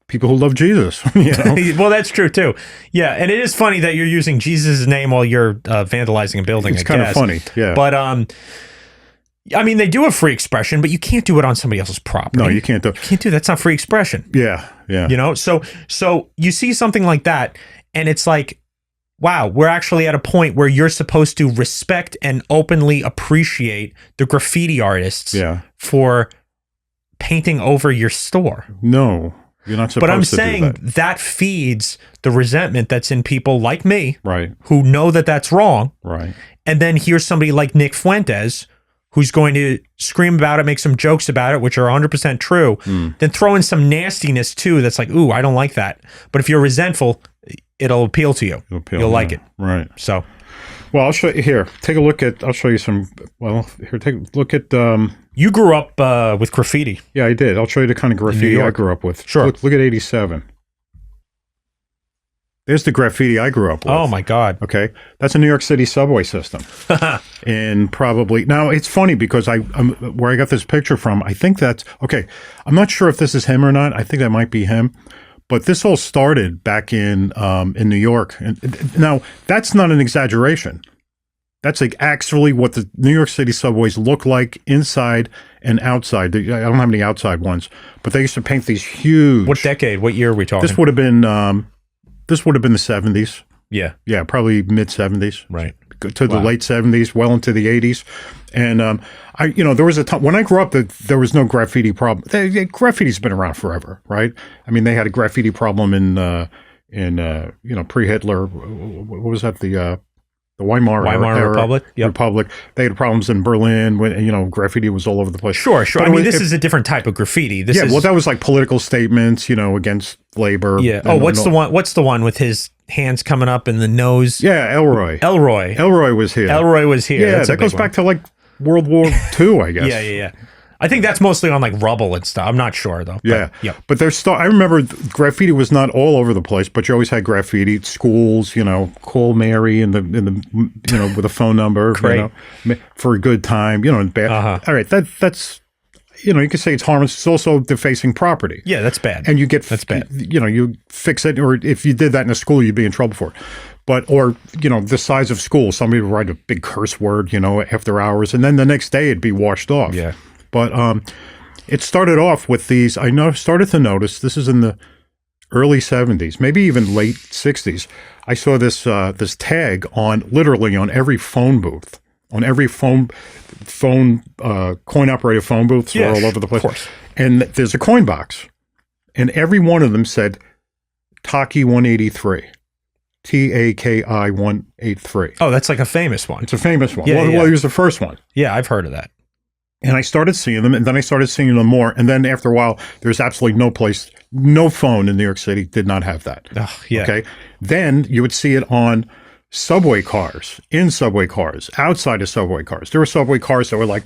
people who love Jesus. You know? Well, that's true too. Yeah, and it is funny that you're using Jesus' name while you're vandalizing a building. It's kind of funny. Yeah. But I mean, they do have free expression, but you can't do it on somebody else's property. No, you can't do. You can't do that. That's not free expression. Yeah. Yeah. You know, so you see something like that, and it's like, wow, we're actually at a point where you're supposed to respect and openly appreciate the graffiti artists for painting over your store. No, you're not supposed to. But I'm saying that feeds the resentment that's in people like me, right, who know that that's wrong, right. And then here's somebody like Nick Fuentes who's going to scream about it, make some jokes about it, which are 100% true, then throw in some nastiness too that's like, ooh, I don't like that. But if you're resentful, it'll appeal to you. You'll like it. Right. So, well, I'll show you here. Take a look at, I'll show you some, well, here, take a look at. You grew up with graffiti. Yeah, I did. I'll show you the kind of graffiti I grew up with. Sure. Look at 87. There's the graffiti I grew up with. Oh, my God. Okay. That's a New York City subway system. And probably, now it's funny because where I got this picture from, I think that's, okay, I'm not sure if this is him or not. I think that might be him. But this all started back in New York. And now, that's not an exaggeration. That's like actually what the New York City subways look like inside and outside. I don't have any outside ones, but they used to paint these huge. What decade? What year are we talking? This would have been the 70s. Yeah. Yeah, probably mid 70s. Right. To the late 70s, well into the 80s. And there was a time when I grew up that there was no graffiti problem. Graffiti's been around forever, right? I mean, they had a graffiti problem in pre-Hitler. What was that? The Weimar Republic. Yep. Republic. They had problems in Berlin when graffiti was all over the place. Sure. But I mean, this is a different type of graffiti. Well, that was like political statements, against labor. Yeah. Oh, what's the one with his hands coming up in the nose? Yeah, Elroy. Elroy was here. Yeah, that goes back to like World War II, I guess. Yeah. I think that's mostly on like rubble and stuff. I'm not sure though. Yeah. But there's still, I remember graffiti was not all over the place, but you always had graffiti at schools, call Mary in the with a phone number, for a good time, and bad. All right. That's, you can say it's harmless. It's also defacing property. Yeah, that's bad. And that's bad. You fix it, or if you did that in a school, you'd be in trouble for it. But, or, the size of school, somebody would write a big curse word, after hours, and then the next day it'd be washed off. Yeah. But it started off with these, started to notice, this is in the early 70s, maybe even late 60s, I saw this this tag literally on every phone booth, on every coin-operated phone booths all over the place. Of course. And there's a coin box, and every one of them said Taki 183. TAKI 183. Oh, that's like a famous one. It's a famous one. Yeah, well, he was the first one. Yeah, I've heard of that. And I started seeing them, and then I started seeing them more. And then after a while, there's absolutely no phone in New York City did not have that. Oh, yeah. Okay. Then you would see it on subway cars, in subway cars, outside of subway cars. There were subway cars that were like,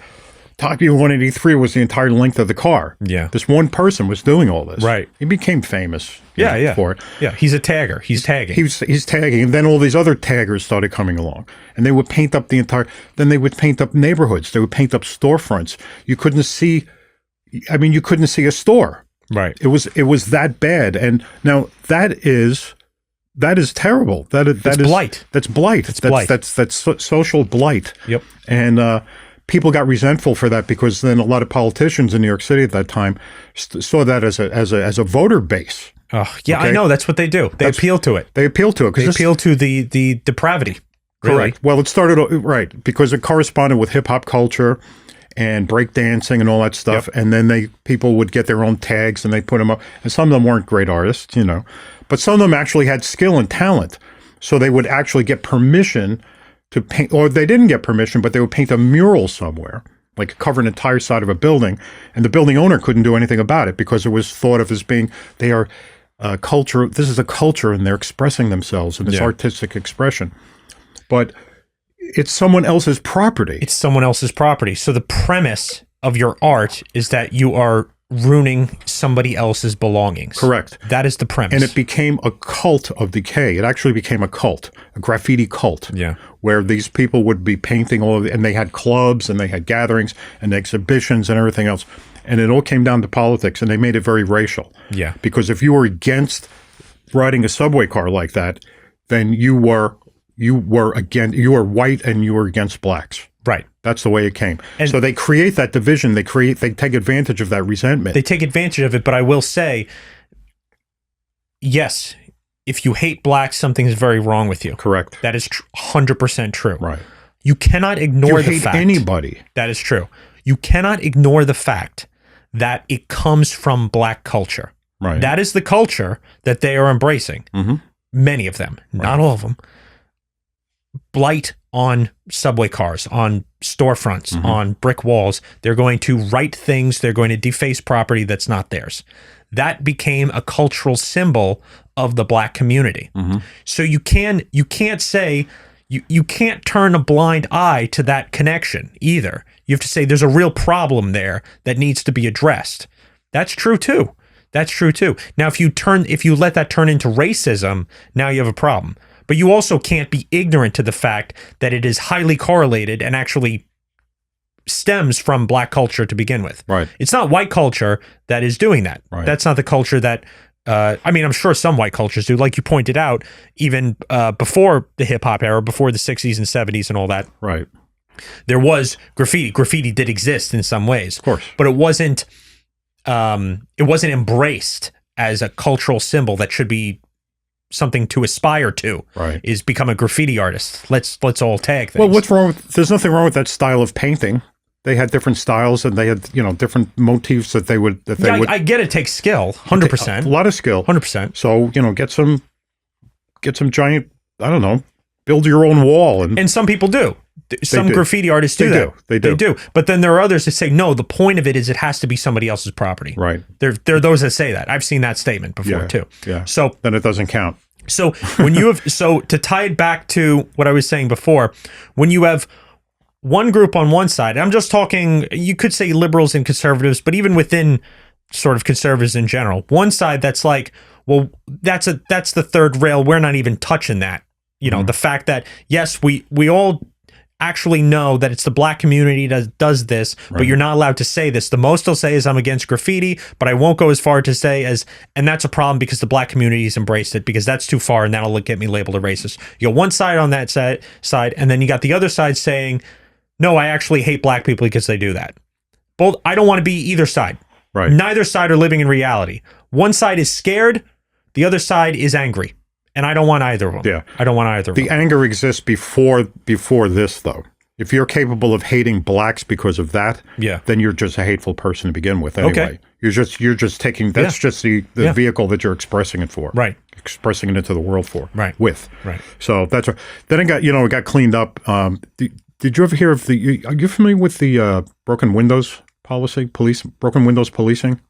Taki 183 was the entire length of the car. Yeah. This one person was doing all this. Right. He became famous. Yeah. For it. Yeah. He's a tagger. He's tagging. He's tagging. And then all these other taggers started coming along. And they would paint up then they would paint up neighborhoods. They would paint up storefronts. You couldn't see a store. Right. It was that bad. And now that is terrible. That is blight. That's blight. That's social blight. Yep. And people got resentful for that because then a lot of politicians in New York City at that time saw that as a voter base. Oh, yeah, okay? I know. That's what they do. They appeal to it. They appeal to it. They appeal to the depravity. Really. Correct. Well, it started right because it corresponded with hip hop culture and breakdancing and all that stuff. Yep. And then people would get their own tags and they put them up. And some of them weren't great artists, but some of them actually had skill and talent. So they would actually get permission to paint, or they didn't get permission, but they would paint a mural somewhere, like cover an entire side of a building, and the building owner couldn't do anything about it because it was thought of as being, they are culture, this is a culture and they're expressing themselves in this artistic expression. But it's someone else's property. It's someone else's property. So the premise of your art is that you are ruining somebody else's belongings. Correct. That is the premise. And it became a cult of decay. It actually became a cult, a graffiti cult. Yeah. Where these people would be painting and they had clubs and they had gatherings and exhibitions and everything else. And it all came down to politics, and they made it very racial. Yeah. Because if you were against riding a subway car like that, then you were white and you were against blacks. Right. That's the way it came. And so they create that division. They take advantage of that resentment. They take advantage of it, but I will say, yes, if you hate blacks, something is very wrong with you. Correct. That is 100% true. Right. You cannot ignore the fact. You hate anybody. That is true. You cannot ignore the fact that it comes from black culture. Right. That is the culture that they are embracing. Mm-hmm. Many of them, not all of them. Blight on subway cars, on storefronts, mm-hmm. on brick walls. They're going to write things. They're going to deface property that's not theirs. That became a cultural symbol of the black community. Mm-hmm. So you can't say you can't turn a blind eye to that connection either. You have to say there's a real problem there that needs to be addressed. That's true too. That's true too. Now, if you let that turn into racism, now you have a problem. But you also can't be ignorant to the fact that it is highly correlated and actually stems from black culture to begin with. Right. It's not white culture that is doing that. Right. That's not the culture that, I'm sure some white cultures do. Like you pointed out, even before the hip hop era, before the 60s and 70s and all that. Right. There was graffiti. Graffiti did exist in some ways. Of course. But it wasn't embraced as a cultural symbol that should be something to aspire to. Right. Is become a graffiti artist. Let's all tag things. Well, what's wrong with, there's nothing wrong with that style of painting. They had different styles and they had, different motifs that they would, I get it takes skill, 100%. A lot of skill. 100%. So, get some giant, I don't know, build your own wall. And some people do. Some graffiti artists do that. They do. But then there are others that say, no, the point of it is it has to be somebody else's property. Right. There are those that say that. I've seen that statement before too. Yeah. So then it doesn't count. So when you have, to tie it back to what I was saying before, when you have one group on one side, I'm just talking, you could say liberals and conservatives, but even within sort of conservatives in general, one side that's like, well, that's the third rail. We're not even touching that. The fact that, yes, we all actually know that it's the black community that does this, but you're not allowed to say this. The most they'll say is I'm against graffiti, but I won't go as far to say as, and that's a problem because the black community has embraced it, because that's too far and that'll get me labeled a racist. You got one side on that side, and then you got the other side saying, no, I actually hate black people because they do that. Both, I don't want to be either side. Right. Neither side are living in reality. One side is scared, the other side is angry. And I don't want either of them. Yeah. I don't want either of them. The anger exists before this, though. If you're capable of hating blacks because of that, then you're just a hateful person to begin with anyway. Okay. You're just taking, that's just the vehicle that you're expressing it for. Right. Expressing it into the world for. Right. With. Right. So that's what, then it got cleaned up. Did you ever hear of are you familiar with the broken windows broken windows policing?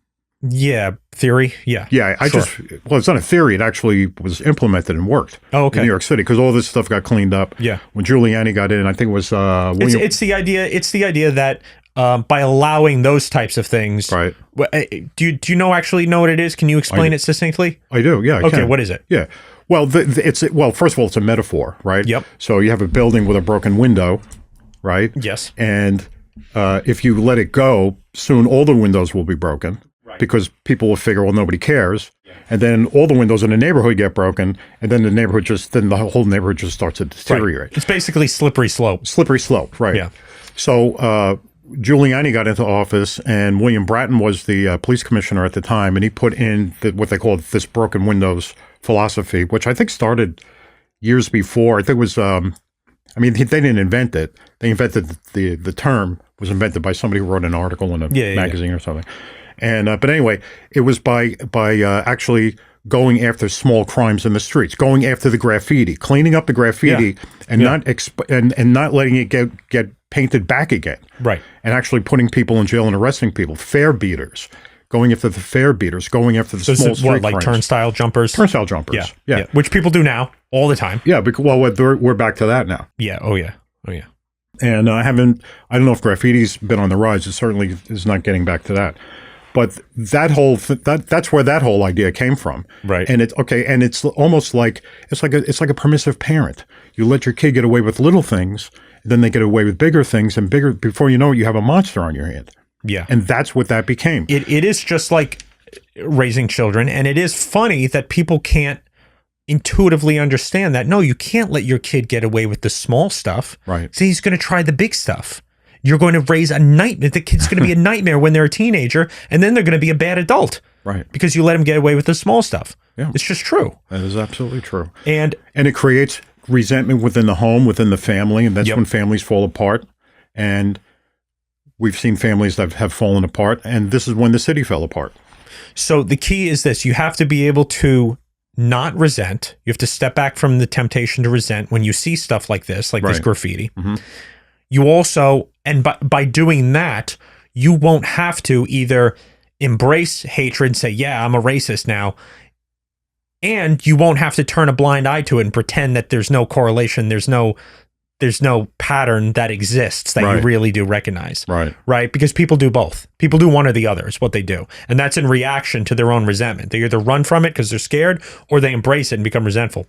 Yeah, theory. Yeah. Yeah, it's not a theory. It actually was implemented and worked. Oh, okay. In New York City, because all this stuff got cleaned up. Yeah. When Giuliani got in, I think it was it's the idea that by allowing those types of things. Right. Do you know what it is? Can you explain it succinctly? I do. Yeah. Okay. What is it? Yeah. Well, first of all, it's a metaphor, right? Yep. So you have a building with a broken window, right? Yes. And if you let it go, soon all the windows will be broken. Because people will figure, well, nobody cares, and then all the windows in the neighborhood get broken, and then the whole neighborhood just starts to deteriorate. Right. It's basically slippery slope. Slippery slope, right? Yeah. So Giuliani got into office, and William Bratton was the police commissioner at the time, and he put in what they called this broken windows philosophy, which I think started years before. I think it was, they didn't invent it. They invented the term was invented by somebody who wrote an article in a magazine or something. And but anyway, it was by actually going after small crimes in the streets, going after the graffiti, cleaning up the graffiti, and not letting it get painted back again. Right. And actually putting people in jail and arresting people, fare beaters, going after the fare beaters, going after the small street crimes. Turnstile jumpers? Turnstile jumpers. Yeah. Which people do now all the time. Yeah. Because we're back to that now. Yeah. Oh yeah. And I don't know if graffiti's been on the rise. It certainly is not getting back to that. But that's where that whole idea came from, right? And it's almost like it's like a permissive parent. You let your kid get away with little things, and then they get away with bigger things, and bigger. Before you know it, you have a monster on your hand. Yeah, and that's what that became. It is just like raising children, and it is funny that people can't intuitively understand that. No, you can't let your kid get away with the small stuff. Right? So he's going to try the big stuff. You're going to raise a nightmare. The kid's going to be a nightmare when they're a teenager, and then they're going to be a bad adult. Right. Because you let them get away with the small stuff. Yeah. It's just true. That is absolutely true. And it creates resentment within the home, within the family, and that's when families fall apart. And we've seen families that have fallen apart, and this is when the city fell apart. So the key is this. You have to be able to not resent. You have to step back from the temptation to resent when you see stuff like this, like this graffiti. Mm-hmm. You also, and by doing that, you won't have to either embrace hatred and say, yeah, I'm a racist now, and you won't have to turn a blind eye to it and pretend that there's no correlation, there's no pattern that exists that you really do recognize. Right? Because people do both. People do one or the other is what they do. And that's in reaction to their own resentment. They either run from it because they're scared, or they embrace it and become resentful.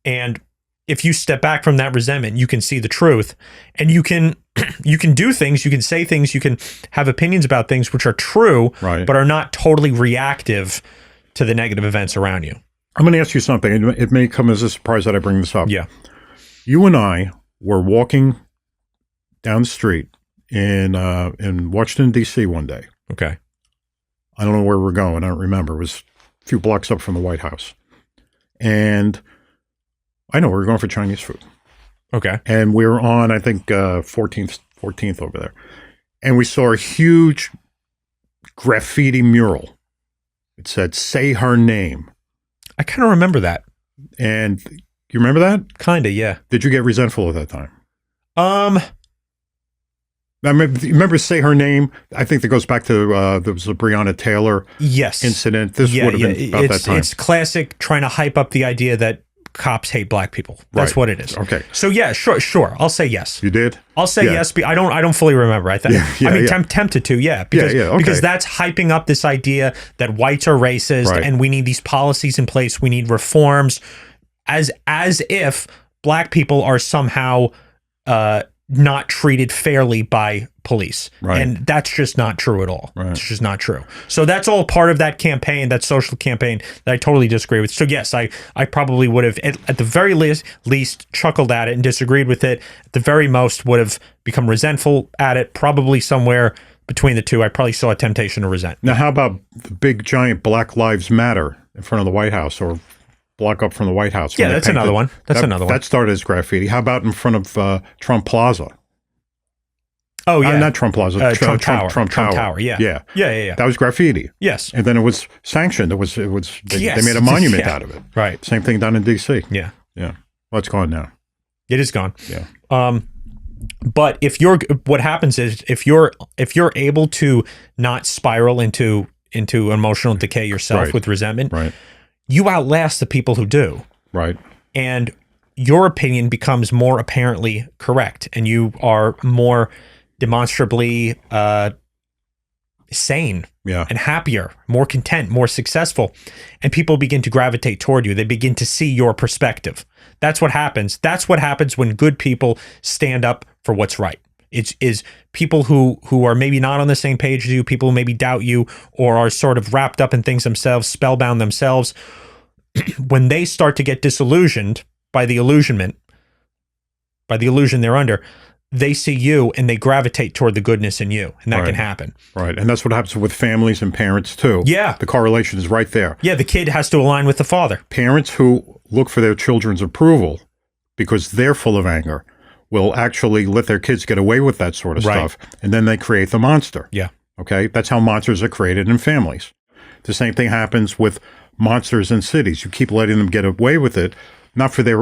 And if you step back from that resentment, you can see the truth, and you can do things, you can say things, you can have opinions about things which are true, but are not totally reactive to the negative events around you. I'm going to ask you something. It may come as a surprise that I bring this up. Yeah. You and I were walking down the street in Washington, D.C. one day. Okay. I don't know where we're going. I don't remember. It was a few blocks up from the White House. And I know we were going for Chinese food. Okay. And we were on, I think, 14th over there. And we saw a huge graffiti mural. It said, "Say her name." I kind of remember that. And you remember that? Kind of, yeah. Did you get resentful at that time? I remember "Say Her Name." I think that goes back to there was a Breonna Taylor incident. This would have been about that time. It's classic trying to hype up the idea that cops hate black people. That's what it is. Okay. So yeah, sure. I'll say yes. You did? I'll say yes. I don't fully remember. I think. Tempted to. Yeah. Because that's hyping up this idea that whites are racist and we need these policies in place. We need reforms, as if black people are somehow not treated fairly by police. Right. And that's just not true at all. Right. It's just not true. So that's all part of that campaign, that social campaign that I totally disagree with. So yes, I probably would have at the very least chuckled at it and disagreed with it. At the very most would have become resentful at it, probably somewhere between the two. I probably saw a temptation to resent. Now, how about the big giant Black Lives Matter in front of the White House, or block up from the White House? Yeah, that's another one. That's another one. That started as graffiti. How about in front of Trump Plaza? Oh, yeah. Not Trump Plaza. Trump Tower. Trump Tower. Yeah. Yeah. Yeah. That was graffiti. Yes. And then it was sanctioned. They made a monument out of it. Right. Same thing down in D.C. Yeah. Yeah. Well, it's gone now. It is gone. Yeah. But what happens is if you're able to not spiral into emotional decay yourself with resentment, you outlast the people who do. Right. And your opinion becomes more apparently correct, and you are more demonstrably sane and happier, more content, more successful, and people begin to gravitate toward you. They begin to see your perspective. That's what happens. That's what happens when good people stand up for what's right. Is people who are maybe not on the same page as you, people who maybe doubt you or are sort of wrapped up in things themselves, spellbound themselves, when they start to get disillusioned by the illusion they're under, they see you and they gravitate toward the goodness in you, and that can happen. Right. And that's what happens with families and parents too. Yeah. The correlation is right there. Yeah, the kid has to align with the father. Parents who look for their children's approval because they're full of anger will actually let their kids get away with that sort of stuff, and then they create the monster. Yeah. Okay? That's how monsters are created in families. The same thing happens with monsters in cities. You keep letting them get away with it, not for their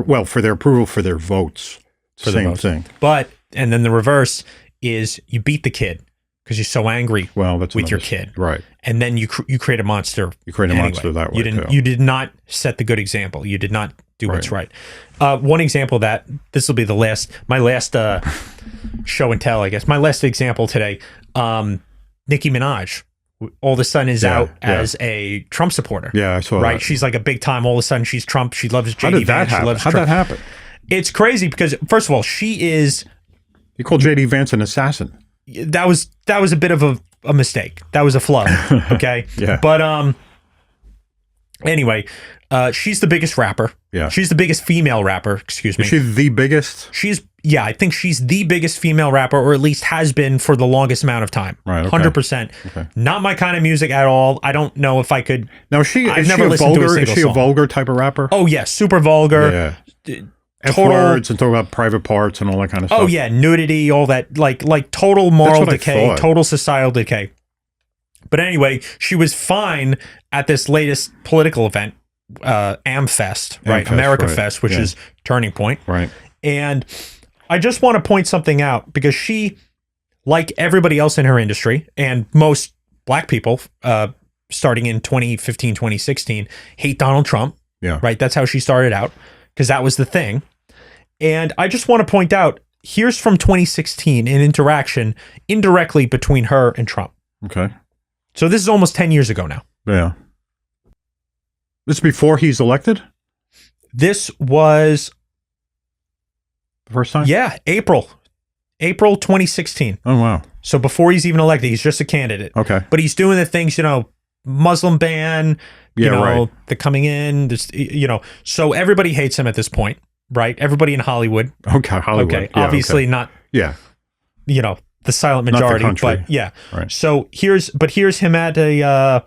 approval, for their votes. Same thing. But and then the reverse is you beat the kid because you're so angry with your kid. Right. And then you create a monster. You create a monster that way. You did not set the good example. You did not do what's right. One example of that, this will be my last show and tell, I guess. My last example today, Nicki Minaj all of a sudden is out as a Trump supporter. Yeah, I saw that. She's like a big time. All of a sudden she's Trump. She loves JD Vance. How did that happen? It's crazy because, first of all, she is... You called JD Vance an assassin. That was a bit of a mistake. That was a flub. Okay. Yeah. But anyway, she's the biggest rapper. Yeah. She's the biggest female rapper. Excuse me. Is she the biggest? I think she's the biggest female rapper, or at least has been for the longest amount of time. Right. Okay. 100%. Okay. Not my kind of music at all. I don't know if I could. Now, is she a vulgar type of rapper? Oh yeah, super vulgar. Yeah. F words and talk about private parts and all that kind of stuff. Oh yeah, nudity, all that, like total moral decay, total societal decay. But anyway, she was fine at this latest political event, AmFest, right? America Fest, which is Turning Point. Right. And I just want to point something out because she, like everybody else in her industry and most black people, starting in 2015, 2016, hate Donald Trump. Yeah. Right. That's how she started out because that was the thing. And I just want to point out, here's from 2016, an interaction indirectly between her and Trump. Okay. So this is almost 10 years ago now. Yeah. This is before he's elected? This was... The first time? Yeah, April 2016. Oh, wow. So before he's even elected, he's just a candidate. Okay. But he's doing the things, Muslim ban, the coming in, this, so everybody hates him at this point. Right, everybody in Hollywood. Okay, Hollywood. Okay, obviously not. Yeah, the silent majority, but yeah. Right. So here's him at a,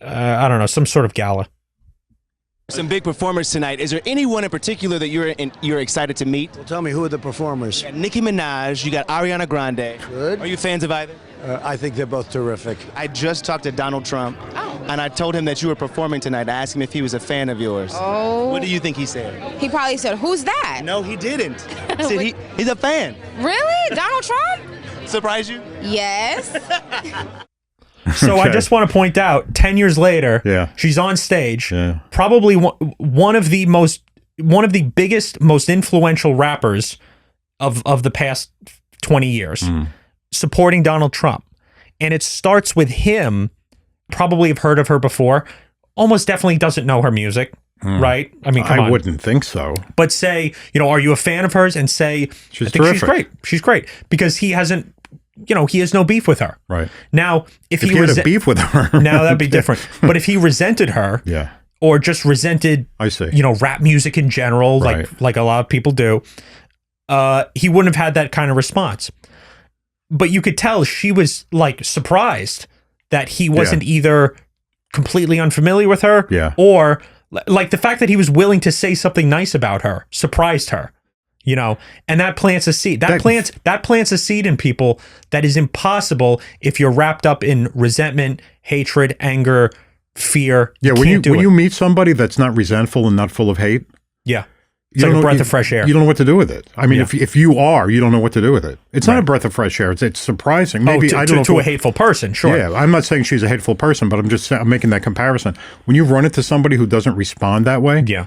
I don't know, some sort of gala. Some big performers tonight. Is there anyone in particular that you're excited to meet? Well, tell me, who are the performers? Nicki Minaj. You got Ariana Grande. Good. Are you fans of either? I think they're both terrific. I just talked to Donald Trump, and I told him that you were performing tonight. I asked him if he was a fan of yours. Oh. What do you think he said? He probably said, "Who's that?" No, he didn't. He said he's a fan. Really? Donald Trump? Surprise you? Yes. So I just want to point out, 10 years later, she's on stage, probably one of the biggest, most influential rappers of the past 20 years, supporting Donald Trump. And it starts with him, probably have heard of her before, almost definitely doesn't know her music, right? I mean, come on. I wouldn't think so. But say, are you a fan of hers? And say, she's I think terrific. she's great. She's great because he hasn't, he has no beef with her. Right. Now, if he had a beef with her, now that'd be different. But if he resented her, or just resented, I see, rap music in general, like a lot of people do, he wouldn't have had that kind of response. But you could tell she was like surprised that he wasn't either completely unfamiliar with her, or like the fact that he was willing to say something nice about her surprised her, and that plants a seed. That plants a seed in people that is impossible if you're wrapped up in resentment, hatred, anger, fear. Yeah, when you meet somebody that's not resentful and not full of hate, it's like a breath of fresh air. You don't know what to do with it. I mean, if you don't know what to do with it. It's not a breath of fresh air. It's surprising. Maybe I don't know to a hateful person. Sure. Yeah, I'm not saying she's a hateful person, but I'm making that comparison. When you run into somebody who doesn't respond that way. Yeah.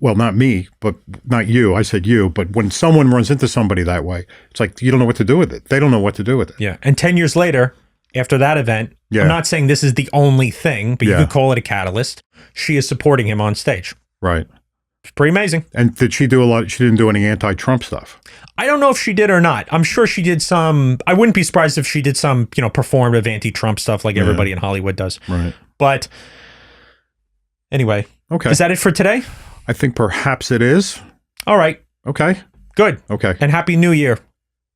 Well, not me, but not you. I said you, but when someone runs into somebody that way, it's like you don't know what to do with it. They don't know what to do with it. Yeah. And 10 years later, after that event, I'm not saying this is the only thing, but you could call it a catalyst. She is supporting him on stage. Right. It's pretty amazing. And did she do a lot? She didn't do any anti-Trump stuff. I don't know if she did or not. I'm sure she did some. I wouldn't be surprised if she did some, performative anti-Trump stuff like everybody in Hollywood does. Right. But anyway. Okay. Is that it for today? I think perhaps it is. All right. Okay. Good. Okay. And Happy New Year.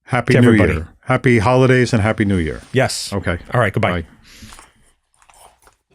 Happy New Year. Happy holidays and Happy New Year. Yes. Okay. All right. Goodbye. Bye.